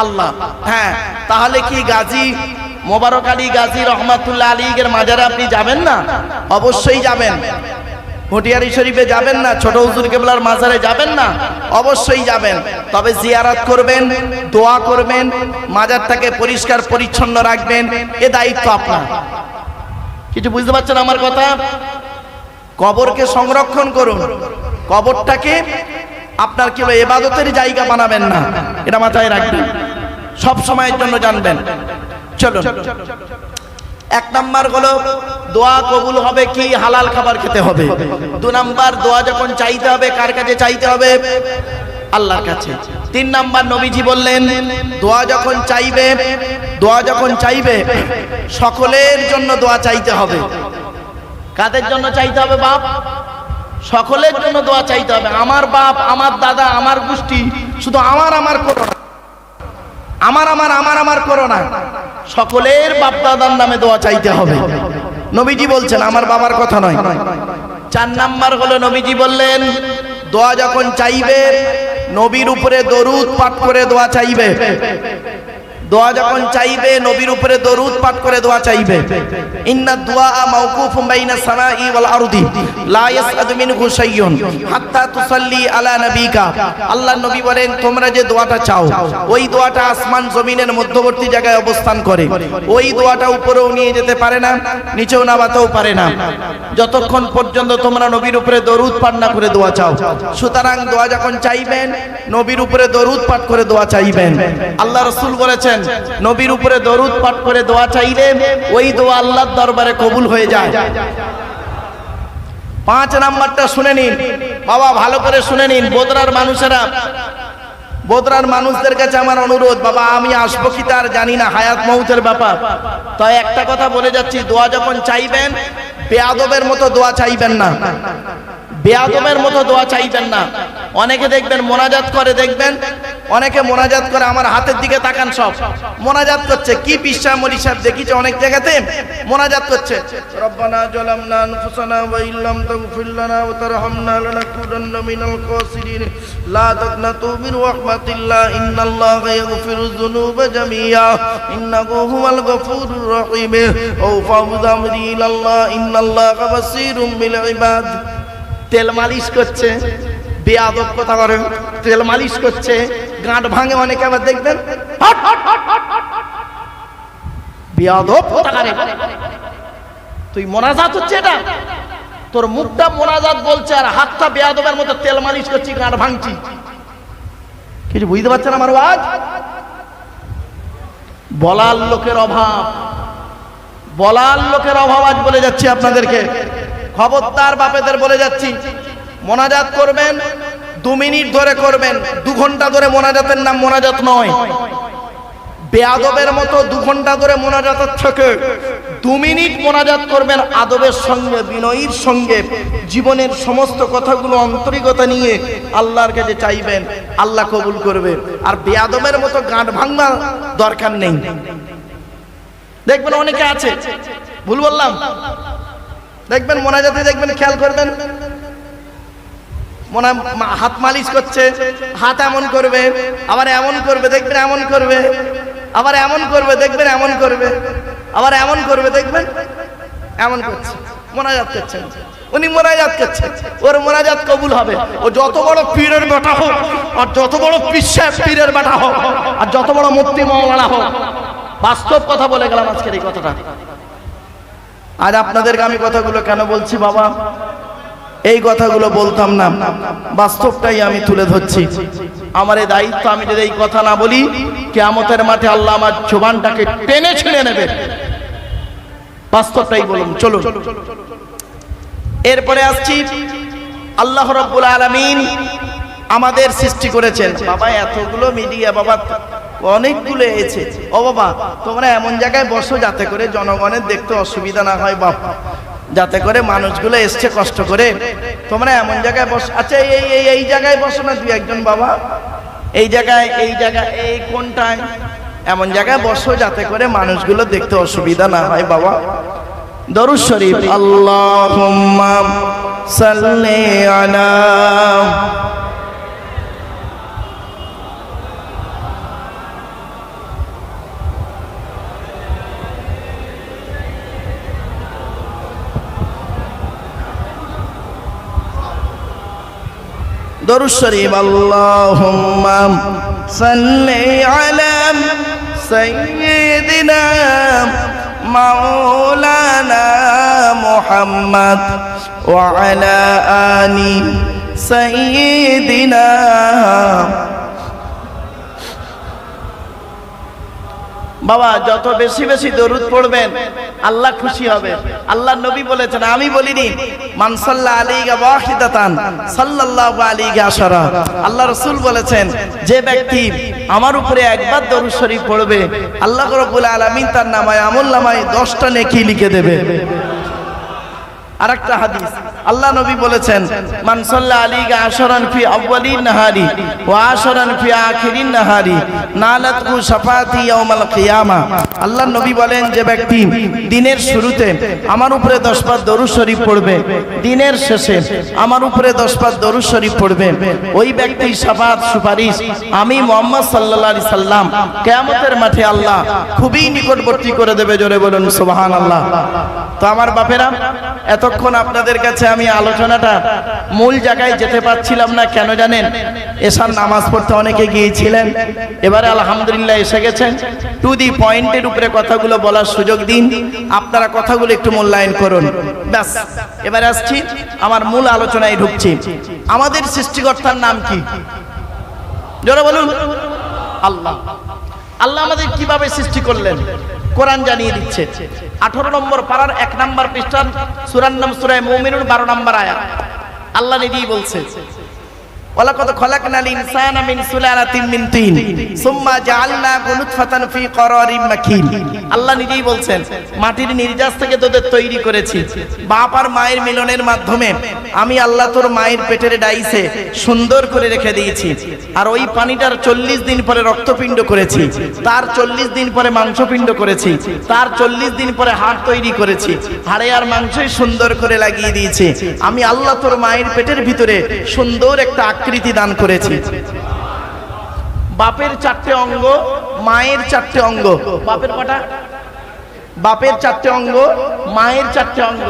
আল্লাহ। হ্যাঁ, তাহলে কি গাজী মোবারক আলী গাজী রহমাতুল্লাহ আলীর মাজারে আপনি যাবেন না? অবশ্যই যাবেন। ভটিয়ারি শরীফে যাবেন না? ছোট হুজুর কেবলার মাজারে যাবেন না? অবশ্যই যাবেন। তবে জিয়ারত করবেন, দোয়া করবেন, মাজারটাকে পরিষ্কার পরিচ্ছন্ন রাখবেন, এ দায়িত্ব আপনার। কিছু বুঝতে পারছেন আমার কথা? কবরকে সংরক্ষণ করুন, কবরটাকে আপনার কি ইবাদতের জায়গা বানাবেন না, এটা মাথায় রাখবেন, সব সময়ের জন্য জানবেন। চলুন, এক নাম্বার হলো দোয়া কবুল হবে কি? হালাল খাবার খেতে হবে। দু নাম্বার, দোয়া যখন চাইতে হবে কার কাছে চাইতে হবে? আল্লাহর কাছে। তিন নাম্বার, নবীজি বললেন দোয়া যখন চাইবে সকলের জন্য দোয়া চাইতে হবে। কাদের জন্য চাইতে হবে বাপ? সকলের জন্য দোয়া চাইতে হবে। আমার বাপ, আমার দাদা, আমার গোষ্ঠী, শুধু আমার করো না, আমার করো না, সকলের বাপ দাদার নামে দোয়া চাইতে হবে। নবীজি বলছেন, আমার বাবার কথা নয়। চার নাম্বার হলো নবীজি বললেন দোয়া যখন চাইবে নবীর উপরে দরুদ পাঠ করে দোয়া চাইবে। দোয়া যখন চাইবে নবীর উপরে দরুদ পাঠ করে দোয়া চাইবে। ইন্না দুআ মাওকুফুম বাইনা সামাই ওয়াল আরদি লা ইয়াসআদু মিনহু শাইউন হাত্তা তুসাল্লি আলা নবিকা। আল্লাহর নবী বলেন তোমরা যে দোয়াটা চাও ওই দোয়াটা আসমান জমিনের মধ্যবর্তী জায়গায় অবস্থান করে। ওই দোয়াটা উপরেও নিয়ে যেতে পারে না, নিচেও নামাতেও পারে না, যতক্ষণ পর্যন্ত তোমরা নবীর উপরে দরুদ পাঠ না করে দোয়া চাও। সুতরাং দোয়া যখন চাইবেন নবীর উপরে দরুদ পাঠ করে দোয়া চাইবেন। আল্লাহ রাসূল বলেছেন নবীর উপরে দরুদ পাঠ করে দোয়া চাইলে ওই দোয়া আল্লাহর দরবারে কবুল হয়ে যায়। পাঁচ নাম্বারটা শুনে নিন বাবা, ভালো করে শুনে নিন। বোদরার মানুষদের কাছে আমার অনুরোধ, বাবা আমি আসবো কি তার জানি না, হায়াত মৌতের ব্যাপার, তাই একটা কথা বলে যাচ্ছি, দোয়া যখন চাইবেন বেয়াদবের মতো দোয়া চাইবেন না, বেয়াদবের মতো দোয়া চাইবেন না। অনেকে দেখবেন মোনাজাত করে, দেখবেন অনেকে মোনাজাত করে, আমার হাতের দিকে তাকান, সব মোনাজাত করছে। কি পিসা মরি সাহেব দেখিছে অনেক জায়গাতে মোনাজাত করছে, রব্বানা জালামনা আনফুসানা ওয়া ইল্লাম তাগফির লানা ওয়া তারহামনা লানাকুনান্না মিনাল খাসিরিন লা তাকনাতু মির রাহমাতিল্লাহ ইন্নাল্লাহা ইয়াগফিরুয যুনুবা জামিআ ইন্নাহু হুয়াল গফুরুর রহিম ও ফাউযু আমরি ইলাল্লাহ ইন্নাল্লাহা বাসীরুম বিল ইবাদ। তেল মালিশ করছে, বেয়াদব কথা করে, তেল মালিশ করছে, গাঁট ভাঙে অনেকে, আবার দেখবেন বেয়াদব কথা করে। তুই মোনাজাত হচ্ছে, এটা তোর মুখটা মোনাজাত বলছে আর হাতটা বেয়াদবের মতো তেল মালিশ করছি, গাঁট ভাঙছি। কিছু বুঝতে পারছেন আমার আওয়াজ? বলার লোকের অভাব, আজ বলে যাচ্ছি আপনাদেরকে, খবরদার বাপেদের বলে যাচ্ছি, মোনাজাত করবেন 2 মিনিট ধরে করবেন, 2 ঘন্টা ধরে মোনাজাতের নাম মোনাজাত নয়। বেয়াদবের মতো 2 ঘন্টা ধরে মোনাজাতের থেকে 2 মিনিট মোনাজাত করবেন আদবের সঙ্গে, বিনয়ের সঙ্গে, জীবনের সমস্ত কথাগুলো আন্তরিকতা নিয়ে আল্লাহর কাছে চাইবেন, আল্লাহ কবুল করবে। আর বেয়াদবের মতো গাঁট ভাঙবার দরকার নেই। দেখবেন অনেকে আছে, ভুল বললাম, দেখবেন মোনাজাতে দেখবেন, খেয়াল করবেন, হাত মালিশ করছে, হাত এমন করবে, আবার এমন করবে, দেখবেন এমন করবে, আবার এমন করবে, দেখবেন এমন করবে, আবার এমন করবে, দেখবেন এমন করছে, মোনাজাত করছেন। উনি মোনাজাত করছেন, ওর মোনাজাত কবুল হবে। ও যত বড় পীরের বেটা হোক, আর যত বড় পীরের বেটা হোক, আর যত বড় মুফতি মাওলানা হোক, বাস্তব কথা বলে গেলাম আজকের এই কথাটা। আজ আপনাদেরকে আমি কথাগুলো কেন বলছি বাবা, এই কথাগুলো বলতাম না, বাস্তবটাই আমি তুলে ধরছি। আমার এই দায়িত্ব, আমি যদি এই কথা না বলি কিয়ামতের মাঠে আল্লাহ আমার জবানটাকে টেনে ছিঁড়ে নেবে। বাস্তবটাই বলুন। চলুন এরপরে আসছি, আল্লাহ রাব্বুল আলামিন আমাদের সৃষ্টি করেছেন। বাবা এতগুলো মিডিয়া, বাবা অনেকগুলো এসেছে, ও বাবা তোমরা এমন জায়গায় বসো যাতে করে জনগণের দেখতে অসুবিধা না হয়। বাবা যাতে করে মানুষগুলো এসছে কষ্ট করে, তোমরা এমন জায়গায় বস, আচ্ছা এই জায়গায় বসো না দুই একজন বাবা, এই জায়গায় এই কোনটায়, এমন জায়গায় বসো যাতে করে মানুষগুলো দেখতে অসুবিধা না হয় বাবা। দরুদ শরীফ, আল্লাহুম্মা সাল্লি আলা দরুদ শরীফ, আল্লাহুম্মা সাল্লি আলা সাইয়্যিদিনা মাওলানা মুহাম্মদ ওয়া আলা আলি সাইয়্যিদিনা। বাবা যত বেশি বেশি দরুদ পড়বেন আল্লাহ খুশি হবে। আল্লাহ নবী বলেছেন, আমি বলিনি, মান সাল্লা আলাইহি ওয়াহিদাতান সাল্লাল্লাহু আলাইহি আশারা। আল্লাহ রাসূল বলেছেন, যে ব্যক্তি আমার উপরে একবার দরুদ শরীফ পড়বে আল্লাহ রাব্বুল আলামিন তার নামায় আমলনামায় 10টা নেকি লিখে দেবে। আরেকটা হাদিস, আল্লাহ নবী বলেছেন, মান সাল্লা আলাইহি আশরান ফি আউয়ালিন নাহারি ওয়া আশরান ফি আখিরিন নাহারি নালাতহু শাফাতি ইয়াউমাল কিয়ামা। আল্লাহ নবী বলেন, যে ব্যক্তি দিনের শুরুতে আমার উপরে 10 বার দরুদ শরীফ পড়বে, দিনের শেষে আমার উপরে 10 বার দরুদ শরীফ পড়বে, ওই ব্যক্তির শাফাত সুপারিশ আমি মুহাম্মদ সাল্লাল্লাহু আলাইহি সাল্লাম কিয়ামতের মাঠে আল্লাহ খুবই নিকটবর্তী করে দেবে। জোরে বলুন সুবহানাল্লাহ। তো আমার বাপেরা, এতক্ষণ আপনাদের কাছে আমি আলোচনাটা মূল জায়গায় যেতে পারছিলাম না, কেন জানেন? এশার নামাজ পড়তে অনেকে গিয়েছিলেন, এবারে আলহামদুলিল্লাহ এসে গেছেন। টু দি পয়েন্টের উপরে কথাগুলো বলার সুযোগ দিন, আপনারা কথাগুলো একটু মূল্যায়ন করুন। ব্যাস, এবারে আসছি, আমার মূল আলোচনায় ঢুকছি। আমাদের সৃষ্টিকর্তার নাম কি? জোরে বলুন। আল্লাহ। আল্লাহ আমাদের কিভাবে সৃষ্টি করলেন কোরআন জানিয়ে দিচ্ছে। 18 নম্বর পারার 1 নম্বর পৃষ্ঠার সূরার নাম সূরা মুমিনুন 12 নম্বর আয়াত। আল্লাহ নিজেই বলছে, ওয়ালাকাদ খলাকনাল ইনসানা মিন সুলালাতিন মিন তিন সুম্মা জাআলনাহু নুতফাতান ফি করারিন মাকিন। আল্লাহ নিজেই বলছেন, মাটির নির্যাস থেকে তোদের তৈরি করেছি, বাপ আর মায়ের মিলনের মাধ্যমে আমি আল্লাহ তোর মায়ের পেটের ডাইসে সুন্দর করে রেখে দিয়েছি। আর ওই পানিটার 40 দিন পরে রক্তপিণ্ড করেছি, তার 40 দিন পরে মাংসপিণ্ড করেছি, তার 40 দিন পরে হাড় তৈরি করেছি, হাড়ে আর মাংসই সুন্দর করে লাগিয়ে দিয়েছি। আমি আল্লাহ তোর মায়ের পেটের ভিতরে সুন্দর একটা আকৃতি দান করেছি। বাপের 4টে অঙ্গ, মায়ের 4টে অঙ্গ। বাপের কটা? বাপের 4টে অঙ্গ, মায়ের 4টে অঙ্গ,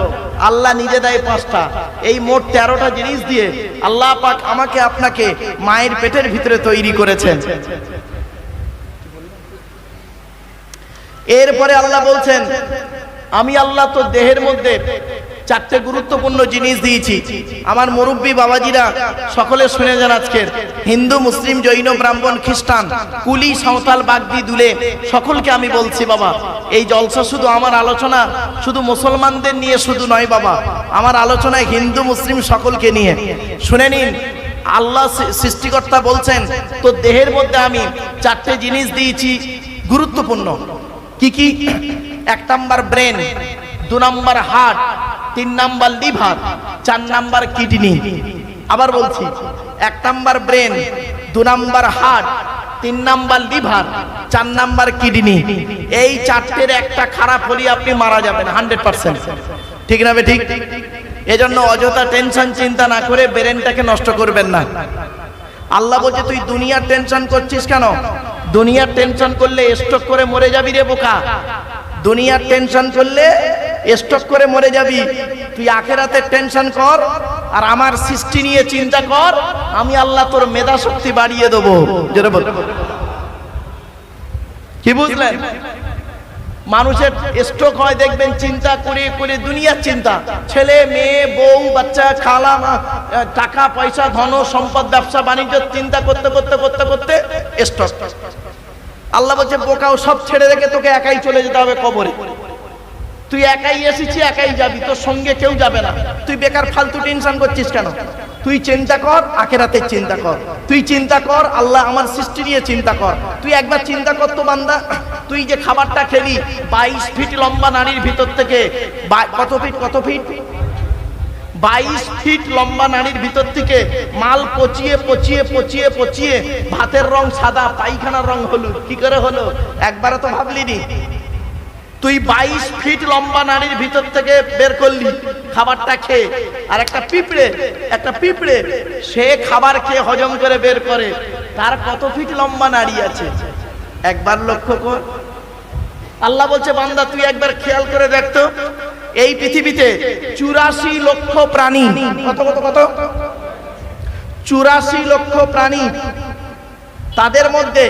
আল্লাহ নিজে দেয় 5টা। এই মোট 13টা জিনিস দিয়ে আল্লাহ পাক আমাকে আপনাকে মায়ের পেটের ভিতরে তৈরি করেছেন। এরপরে আল্লাহ বলছেন, আমি আল্লাহ তো দেহের মধ্যে 4টে গুরুত্বপূর্ণ জিনিস দিয়েছি। আমার মুরব্বী বাবাজিরা সকলে শুনে যান, আজকের হিন্দু, মুসলিম, জৈন, ব্রাহ্মণ, খ্রিস্টান, কুলি, সাঁওতাল, বাগদি, দুলে সকলকে আমি বলছি, বাবা এই জলসা শুধু আমার আলোচনা শুধু মুসলমানদের নিয়ে শুধু নয় বাবা, আমার আলোচনায় হিন্দু মুসলিম সকলকে নিয়ে। শুনে নিন, আল্লাহ সৃষ্টিকর্তা বলছেন, তো দেহের মধ্যে আমি 4টে জিনিস দিয়েছি গুরুত্বপূর্ণ। কি কি? 1 number brain, 2 number heart, 3 number liver, 4 number kidney. আবার বলছি, 1 number brain, 2 number heart, 3 number liver, 4 number kidney. এই 4টের একটা খারাপ হলে আপনি মারা যাবেন 100%। ঠিক না? ঠিক। এজন্য অযথা টেনশন চিন্তা না করে ব্রেনটাকে নষ্ট করবেন না। আল্লাহ বলছে, তুই দুনিয়ার টেনশন করছিস কেন? দুনিয়ার টেনশন করলে স্ট্রোক করে মরে যাবি রে বোকা। দুনিয়ার টেনশন করলে স্ট্রোক করে মরে যাবি। তুই আখিরাতের টেনশন কর আর আমার সৃষ্টি নিয়ে চিন্তা কর, আমি আল্লাহ তোর মেধা শক্তি বাড়িয়ে দেবো। জোরে বল। কি বুঝলেন? মানুষের স্ট্রোক হয় দেখবেন চিন্তা করে করে, দুনিয়ার চিন্তা, ছেলে মেয়ে, বউ বাচ্চা, খালা, টাকা পয়সা, ধন সম্পদ, ব্যবসা বাণিজ্য চিন্তা করতে করতে করতে করতে স্ট্রোক। আল্লাহ বলছে, বোকাও সব ছেড়ে রেখে তোকে একাই চলে যেতে হবে কবরে। তুই একাই এসেছি, একাই যাবি, তোর সঙ্গে কেউ যাবে না। তুই বেকার ফালতু টেনশন করছিস কেন? তুই চিন্তা কর আখিরাতের চিন্তা কর, তুই চিন্তা কর আল্লাহ আমার সৃষ্টি নিয়ে চিন্তা কর। তুই একবার চিন্তা কর তো বান্দা, তুই যে খাবারটা খেলি 22 ফিট লম্বা নারীর ভিতর থেকে কত ফিট 22 ফিট লম্বা নারীর ভিতর থেকে মাল পচিয়ে পচিয়ে পচিয়ে পচিয়ে ভাতের রং সাদা, পায়খানার রং হলুদ। কি করে হলো একবারও তো ভাবলিনি? তুই 22 ফিট লম্বা নারীর ভিতর থেকে বের করলি খাবারটা খেয়ে, আর একটা পিঁপড়ে সে খাবার খেয়ে হজম করে বের করে, তার কত ফিট লম্বা নারী আছে একবার লক্ষ্য কর। আল্লাহ বলছে বান্দা তুই একবার খেয়াল করে দেখতো, এই পৃথিবীতে 84 লক্ষ প্রাণী, কত 84 লক্ষ প্রাণী, তাদের মধ্যে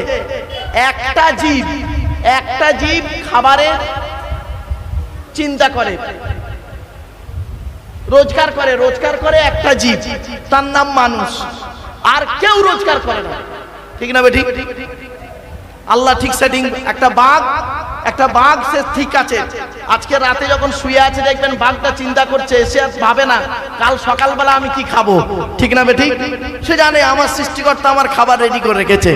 একটা জীব খাবারের চিন্তা করে, রোজগার করে একটা জীব, তার নাম মানুষ। আর কেউ রোজগার করে না, ঠিক না বেঠিক? আল্লাহ ঠিক সেটিং। একটা বাঘ সে ঠিক আছে, আজকে রাতে যখন শুয়ে আছে দেখবেন বাঘটা চিন্তা করছে, সে ভাবে না কাল সকালবেলা আমি কি খাবো, ঠিক না বেঠিক? সে জানে আমার সৃষ্টিকর্তা আমার খাবার রেডি করে রেখেছে,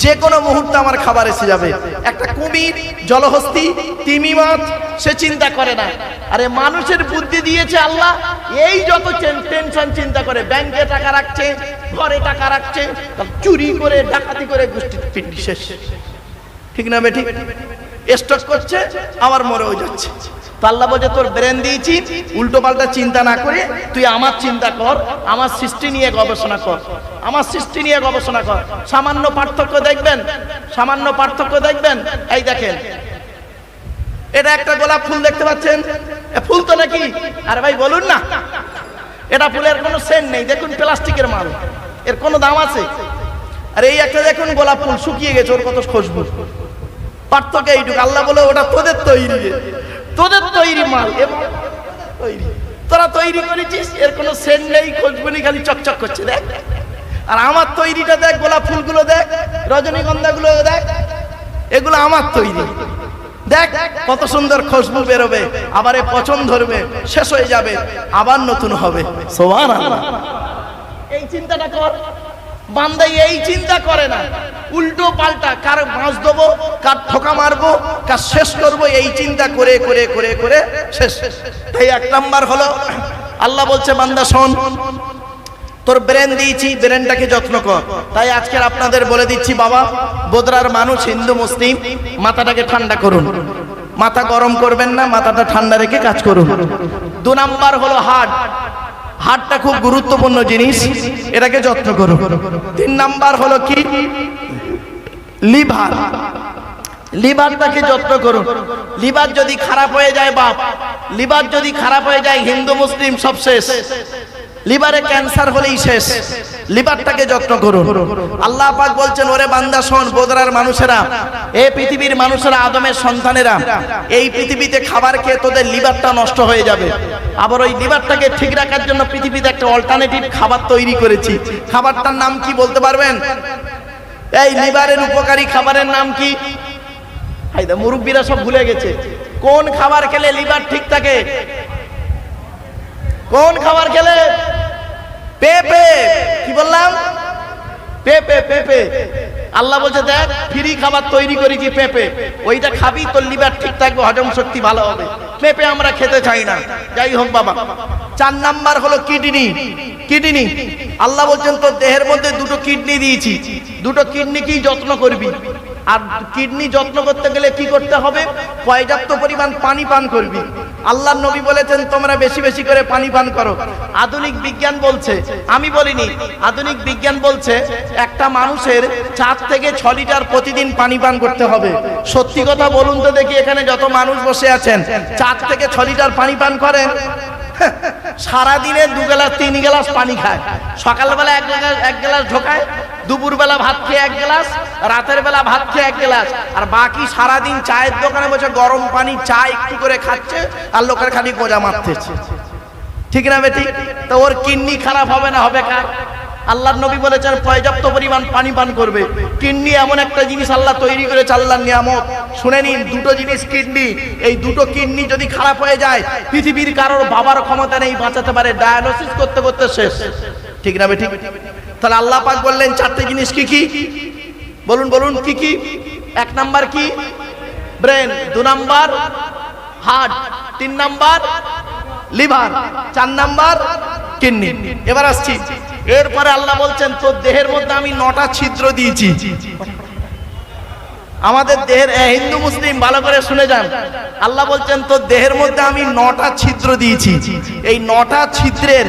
যে কোনো মুহূর্তে আমার খাবার এসে যাবে। একটা কুমির, জলহস্তি, তিমি মাছ সে চিন্তা করে না। আরে মানুষের বুদ্ধি দিয়েছে আল্লাহ, এই যত টেনশন চিন্তা করে, ব্যাংকে টাকা রাখছে, ঘরে টাকা রাখছে, চুরি করে ডাকাতি করে গোষ্ঠী পিন্ডি শেষ, ঠিক না বেঠিক? স্টক করছে আবার মরেও যাচ্ছে। তো আল্লাহ বলছে তোর ব্রেন দিয়েছি, উল্টো পাল্টা চিন্তা না করে তুই আমার চিন্তা কর, আমার সৃষ্টি নিয়ে গবেষণা কর, আমার সৃষ্টি নিয়ে গবেষণা কর। সামান্য পার্থক্য দেখবেন। এই দেখেন, এটা একটা গোলাপ ফুল দেখতে পাচ্ছেন, ফুল তো নাকি? আরে ভাই বলুন না, এটা ফুলের কোনো সেন্ট নেই, দেখুন প্লাস্টিকের মাল, এর কোনো দাম আছে? আর এই একটা দেখুন গোলাপ ফুল শুকিয়ে গেছে, ওর কত খুশবু। পার্থক্য এইটুকু। আল্লাহ বলে ওটা তোদের তৈরি মাল, তোরা তৈরি করেছিস, এর কোনো সেন্ট নেই, খুশবু নেই, খালি চকচক করছে দেখ। আর আমার তৈরিটা দেখ, গোলাপ ফুলগুলো দেখ, রজনীগন্ধা গুলো দেখ, এগুলো আমার তৈরি, দেখ কত সুন্দর খুশবু বেরোবে, আবার এ পচন ধরবে, শেষ হয়ে যাবে, আবার নতুন হবে। সুবহানাল্লাহ। এই চিন্তাটা কর। বান্দা এই চিন্তা করে না, উল্টো পাল্টা কার বাঁশ দেবো, কার ঠোকা মারবো, কার শেষ করবো, এই চিন্তা করে করে করে করে শেষ। তাই 1 নাম্বার হলো আল্লাহ বলছে বান্দা শোন, তোর ব্রেন দিয়েছি, ব্রেনটাকে যত্ন কর। তাই আজকের আপনাদের বলে দিচ্ছি বাবা, বোদরার মানুষ, হিন্দু মুসলিম, মাথাটাকে ঠান্ডা করুন, মাথা গরম করবেন না, মাথাটা ঠান্ডা রেখে কাজ করুন। 2 নাম্বার হলো হার্টটা খুব গুরুত্বপূর্ণ জিনিস, এটাকে যত্ন করুন। 3 নাম্বার হলো কি? লিভারটাকে যত্ন করুন। লিভার যদি খারাপ হয়ে যায় বাপ, লিভার যদি খারাপ হয়ে যায় হিন্দু মুসলিম সব শেষ। লিভারে ক্যান্সার হলেই শেষ। লিভারটাকে যত্ন করুন। আল্লাহ পাক বলছেন ওরে বান্দা শোন, বোদরার মানুষেরা, এই পৃথিবীর মানুষেরা, আদমের সন্তানেরা, এই পৃথিবীতে খাবার খেয়ে তোদের লিভারটা নষ্ট হয়ে যাবে। আবার ওই লিভারটাকে ঠিক রাখার জন্য পৃথিবীতে একটা অল্টারনেটিভ খাবার তৈরি করেছি। খাবারটার নাম কি বলতে পারবেন? এই লিভারের উপকারী খাবারের নাম কি? হায়দা মুরব্বীরা সব ভুলে গেছে। কোন খাবার খেলে লিভার ঠিক থাকে? কোন খাবার খেলে? পেঁপে। কি বললাম? পেঁপে। আল্লাহ বলছে দেখ ফ্রি খাবার তৈরি করেছি পেঁপে, ওইটা খাবি তোর লিভার ঠিক থাকবে, হজম শক্তি ভালো হবে। পেঁপে আমরা খেতে চাই না, যাই হোক বাবা। 4 নাম্বার হলো কিডনি। আল্লাহ বলছেন তোর দেহের মধ্যে 2টো কিডনি দিয়েছি, 2টো কিডনিকেই যত্ন করবি। আর কিডনি যত্ন করতে গেলে কি করতে হবে? পর্যাপ্ত পরিমাণ পানি পান করবি। আল্লাহর নবী বলেছেন তোমরা বেশি বেশি করে পানি পান করো। আধুনিক বিজ্ঞান বলছে, আমি বলিনি, আধুনিক বিজ্ঞান বলছে একটা মানুষের 4 থেকে 6 লিটার প্রতিদিন পানি পান করতে হবে। সত্যি কথা বলুন তো দেখি, এখানে যত মানুষ বসে আছেন 4 থেকে 6 লিটার পানি পান করেন? সারাদিনে 2 গ্লাস 3 গ্লাস পানি খায়। সকালবেলা 1 গ্লাস ঢোকায়, দুপুরবেলা ভাত খেয়ে 1 গ্লাস, রাতের বেলা ভাত খেয়ে 1 গ্লাস, আর বাকি সারাদিন চায়ের দোকানে বসে গরম পানি চা একটু করে খাচ্ছে, আর লোকের খালি গোজা মারতেছে। ঠিক না বেটি? তো ওর কিডনি খারাপ হবে না, হবে কার? আল্লাহর নবী বলেছেন পর্যাপ্ত পরিমাণ পানি পান করবে। কিডনি এমন একটা জিনিস আল্লাহ তৈরি করেছে, আল্লাহর নিয়ামত। শুনে নিন, 2টো জিনিস কিডনি, এই 2টো কিডনি যদি খারাপ হয়ে যায় পৃথিবীর কারোর বাবার ক্ষমতা নেই বাঁচাতে পারে, ডায়ালিসিস করতে করতে শেষ। ঠিক না বেঠিক? তাহলে আল্লাহ পাক বললেন চারটে জিনিস কি কি? বলুন বলুন কি কি? এক নাম্বার কি? ব্রেন। দু নাম্বার হার্ট। তিন নাম্বার লিভার। চার নাম্বার কিডনি। এবার আসছি, এরপরে আল্লাহ বলছেন তোর দেহের মধ্যে আমি 9টা ছিদ্র দিয়েছি। আমাদের দেহের হিন্দু মুসলিম ভালো করে শুনে যান, আল্লাহ বলছেন তোর দেহের মধ্যে আমি 9টা ছিদ্র দিয়েছি। এই 9টা ছিদ্রের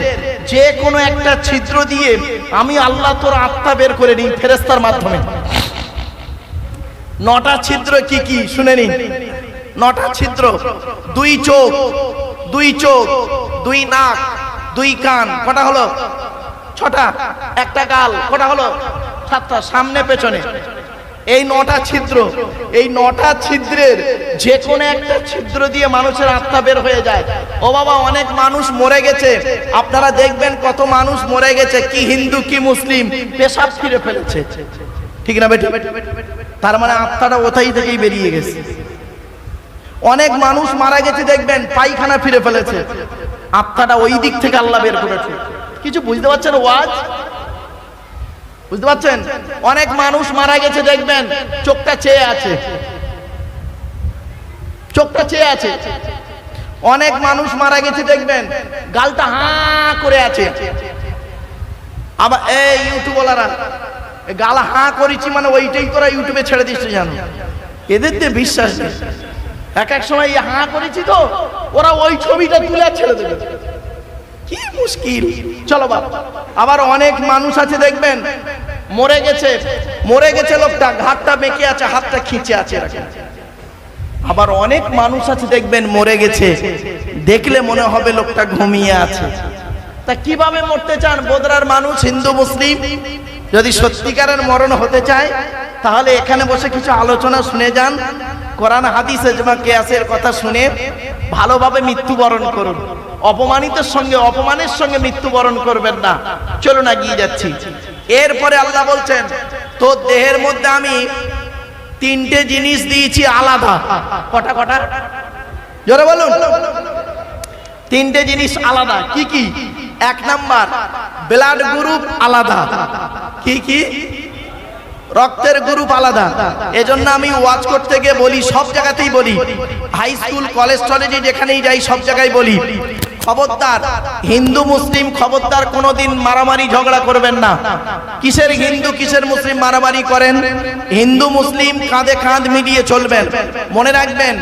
যে কোনো একটা ছিদ্র দিয়ে আমি আল্লাহ তোর আত্মা বের করে নিই ফেরেশতার মাধ্যমে। 9টা ছিদ্র কি কি শুনে নিন। 9টা ছিদ্র: 2 চোখ, 2 চোখ, 2 নাক, 2 কান। কটা হলো? 6টা। একটা গাল। কটা হলো? 7টা। সামনে পেছনে এই 9টা ছিদ্র। এই 9টা ছিদ্রের যে কোনো একটা ছিদ্র দিয়ে মানুষের আত্মা বের হয়ে যায়। ও বাবা, অনেক মানুষ মরে গেছে, আপনারা দেখবেন কত মানুষ মরে গেছে, কি হিন্দু কি মুসলিম, পেশাব ফিরে ফেলেছে। ঠিক না বেটি? তার মানে আত্মাটা ওটাই থেকেই বেরিয়ে গেছে। অনেক মানুষ মারা গেছে, দেখবেন পায়খানা ফিরে ফেলেছে, আত্মাটা ওই দিক থেকে আল্লাহ বের করেছে। কিছু বুঝতে পারছেন? ওয়াজ বুঝতে পারছেন? অনেক মানুষ মারা গেছে, দেখবেন চোখটা চেয়ে আছে, চোখটা চেয়ে আছে। অনেক মানুষ মারা গেছে, দেখবেন গালটা হাঁ করে আছে। আবার এই ইউটিউবওয়ালারা গাল হাঁ করেছি মানে ওইটাই তোরা ইউটিউবে ছেড়ে দিচ্ছে, জানো? এদের দিয়ে বিশ্বাস নেই। এক এক সময় হাঁ করেছি তো ওরা ওই ছবিটা তুলে ছেড়ে দেবে, কি মুশকিল। চলো বাবা, আবার অনেক মানুষ আছে দেখবেন মরে গেছে, মরে গেছে লোকটা ঘাটটা বেঁকে আছে, হাতটা খিঁচে আছে। আবার অনেক মানুষ আছে দেখবেন মরে গেছে, দেখলে মনে হবে লোকটা ঘুমিয়ে আছে। তা কিভাবে মরতে চান বোদরার মানুষ হিন্দু মুসলিম? যদি সত্যিকারের মরণ হতে চায় তাহলে এখানে বসে কিছু আলোচনা শুনে যান, কোরআন হাদিস ইজমা কিয়াসের কথা শুনে ভালোভাবে মৃত্যুবরণ করুন। অপমানিতের সঙ্গে অপমানের সঙ্গে মৃত্যুবরণ করবেন না। চলুন এগিয়ে যাচ্ছি। এরপরে আল্লাহ বলছেন তোর দেহের মধ্যে আমি 3টে জিনিস দিয়েছি আলাদা। কটা কটা? জোরে বলুন। 3টে জিনিস আলাদা। কি কি? 1 নাম্বার ব্লাড গ্রুপ আলাদা। কি কি? রক্তের গ্রুপ আলাদা। এজন্য আমি ওয়াজ করতে গিয়ে বলি, সব জায়গাতেই বলি, হাই স্কুল কলেজ টলেজে যেখানেই যাই সব জায়গায় বলি, খবরদার হিন্দু মুসলিম খবরদার কোনোদিন মারামারি ঝগড়া করবেন না। কিসের হিন্দু কিসের মুসলিম মারামারি করেন? হিন্দু মুসলিম কাঁধে কাঁধ মিলিয়ে চলবেন। মনে রাখবেন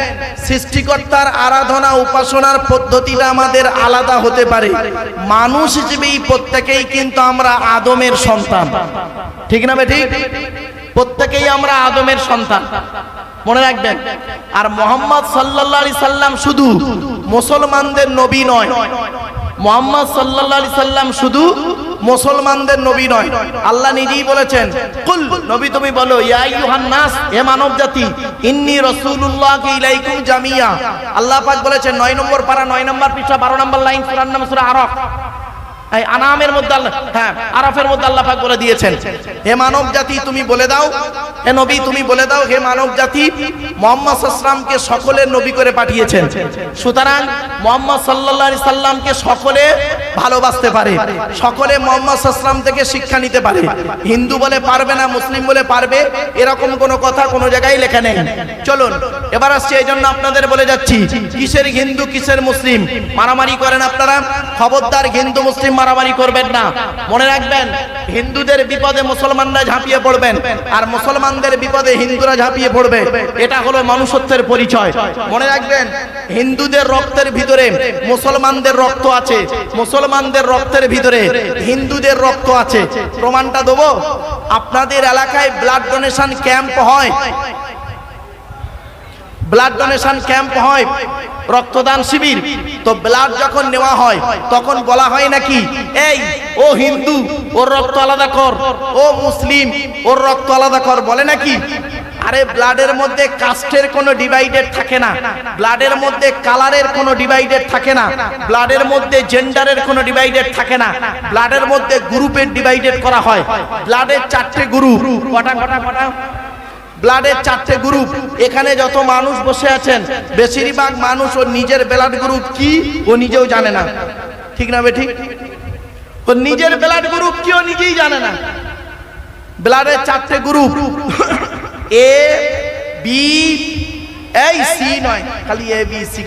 সৃষ্টিকর্তার আরাধনা উপাসনার পদ্ধতিটা আমাদের আলাদা হতে পারে। মানুষ হিসেবেই প্রত্যেকেই কিন্তু আমরা আদমের সন্তান। ঠিক না বেঠিক? প্রত্যেকেই আমরা আদমের সন্তান, মনে রাখবেন। আর মুহাম্মদ সাল্লাল্লাহু আলাইহি সাল্লাম শুধু মুসলমানদের নবী নয়, মুহাম্মদ সাল্লাল্লাহু আলাইহি সাল্লাম শুধু মুসলমানদের নবী নয়, আল্লাহ নিজেই বলেছেন কুল, নবী তুমি বলো, ইয়া আইয়ুহান নাস, হে মানব জাতি, ইন্নী রাসূলুল্লাহি ইলাইকুম জামিয়া। আল্লাহ পাক বলেছেন 9 নম্বর পারা 9 নম্বর পৃষ্ঠা 12 নম্বর লাইন, সূরার নাম সূরা আরাফ। এই আনামের মধ্যে আল্লাহ, হ্যাঁ আরাফের মধ্যে আল্লাহ পাক বলে দিয়েছেন, হে মানব জাতি তুমি বলে দাও, হে নবী তুমি বলে দাও, হে মানব জাতি মুহাম্মদ সাল্লাল্লাহু আলাইহি সাল্লামকে সকলের নবী করে পাঠিয়েছেন। সুতরাং মুহাম্মদ সাল্লাল্লাহু আলাইহি সাল্লামকে সকলে ভালোবাসতে পারে, সকলে মুহাম্মদ সাল্লাল্লাহু আলাইহি সাল্লাম থেকে শিক্ষা নিতে পারে। হিন্দু বলে পারবে না, মুসলিম বলে পারবে, এরকম কোনো কথা কোনো জায়গায় লেখা নেই। চলুন এবার আসছে, এই জন্য আপনাদের বলে যাচ্ছি, কিসের হিন্দু কিসের মুসলিম মারামারি করেন আপনারা, খবরদার হিন্দু মুসলিম মারামারি করবেন না। মনে রাখবেন হিন্দুদের বিপদে মুসলমানরা ঝাঁপিয়ে পড়বেন, আর মুসলমানদের বিপদে হিন্দুরা ঝাঁপিয়ে পড়বে। এটা হলো মনুষ্যত্বের পরিচয়। মনে রাখবেন হিন্দুদের রক্তের ভিতরে মুসলমানদের রক্ত আছে, মুসলমানদের রক্তের ভিতরে হিন্দুদের রক্ত আছে। প্রমাণটা দেবো, আপনাদের এলাকায় ব্লাড ডোনেশন ক্যাম্প হয়, ব্লাড ডোনেশন ক্যাম্প হয়, রক্তদান শিবির। তো ব্লাড যখন নেওয়া হয় তখন বলা হয় নাকি, এই ও হিন্দু ওর রক্ত আলাদা কর, ও মুসলিম ওর রক্ত আলাদা কর, বলে নাকি? আরে ব্লাডের মধ্যে কাস্টের কোনো ডিভাইডেড থাকে না, ব্লাডের মধ্যে কালারের কোনো ডিভাইডেড থাকে না, ব্লাডের মধ্যে জেন্ডারের কোনো ডিভাইডেড থাকে না, ব্লাডের মধ্যে গ্রুপের ডিভাইডেড করা হয়। ব্লাডের 4টে গ্রুপ। কটা কটা কটা? ব্লাডের 4টে গ্রুপ। এখানে যত মানুষ বসে আছেন বেশিরভাগ মানুষ ওর নিজের ব্লাড গ্রুপ কি ও নিজেও জানে না। ঠিক না বেঠিক? ও নিজের ব্লাড গ্রুপ কিও নিজেই জানে না। ব্লাডের 4টে গ্রুপ, এ বি, এই সি নয়, খালি এ বি সি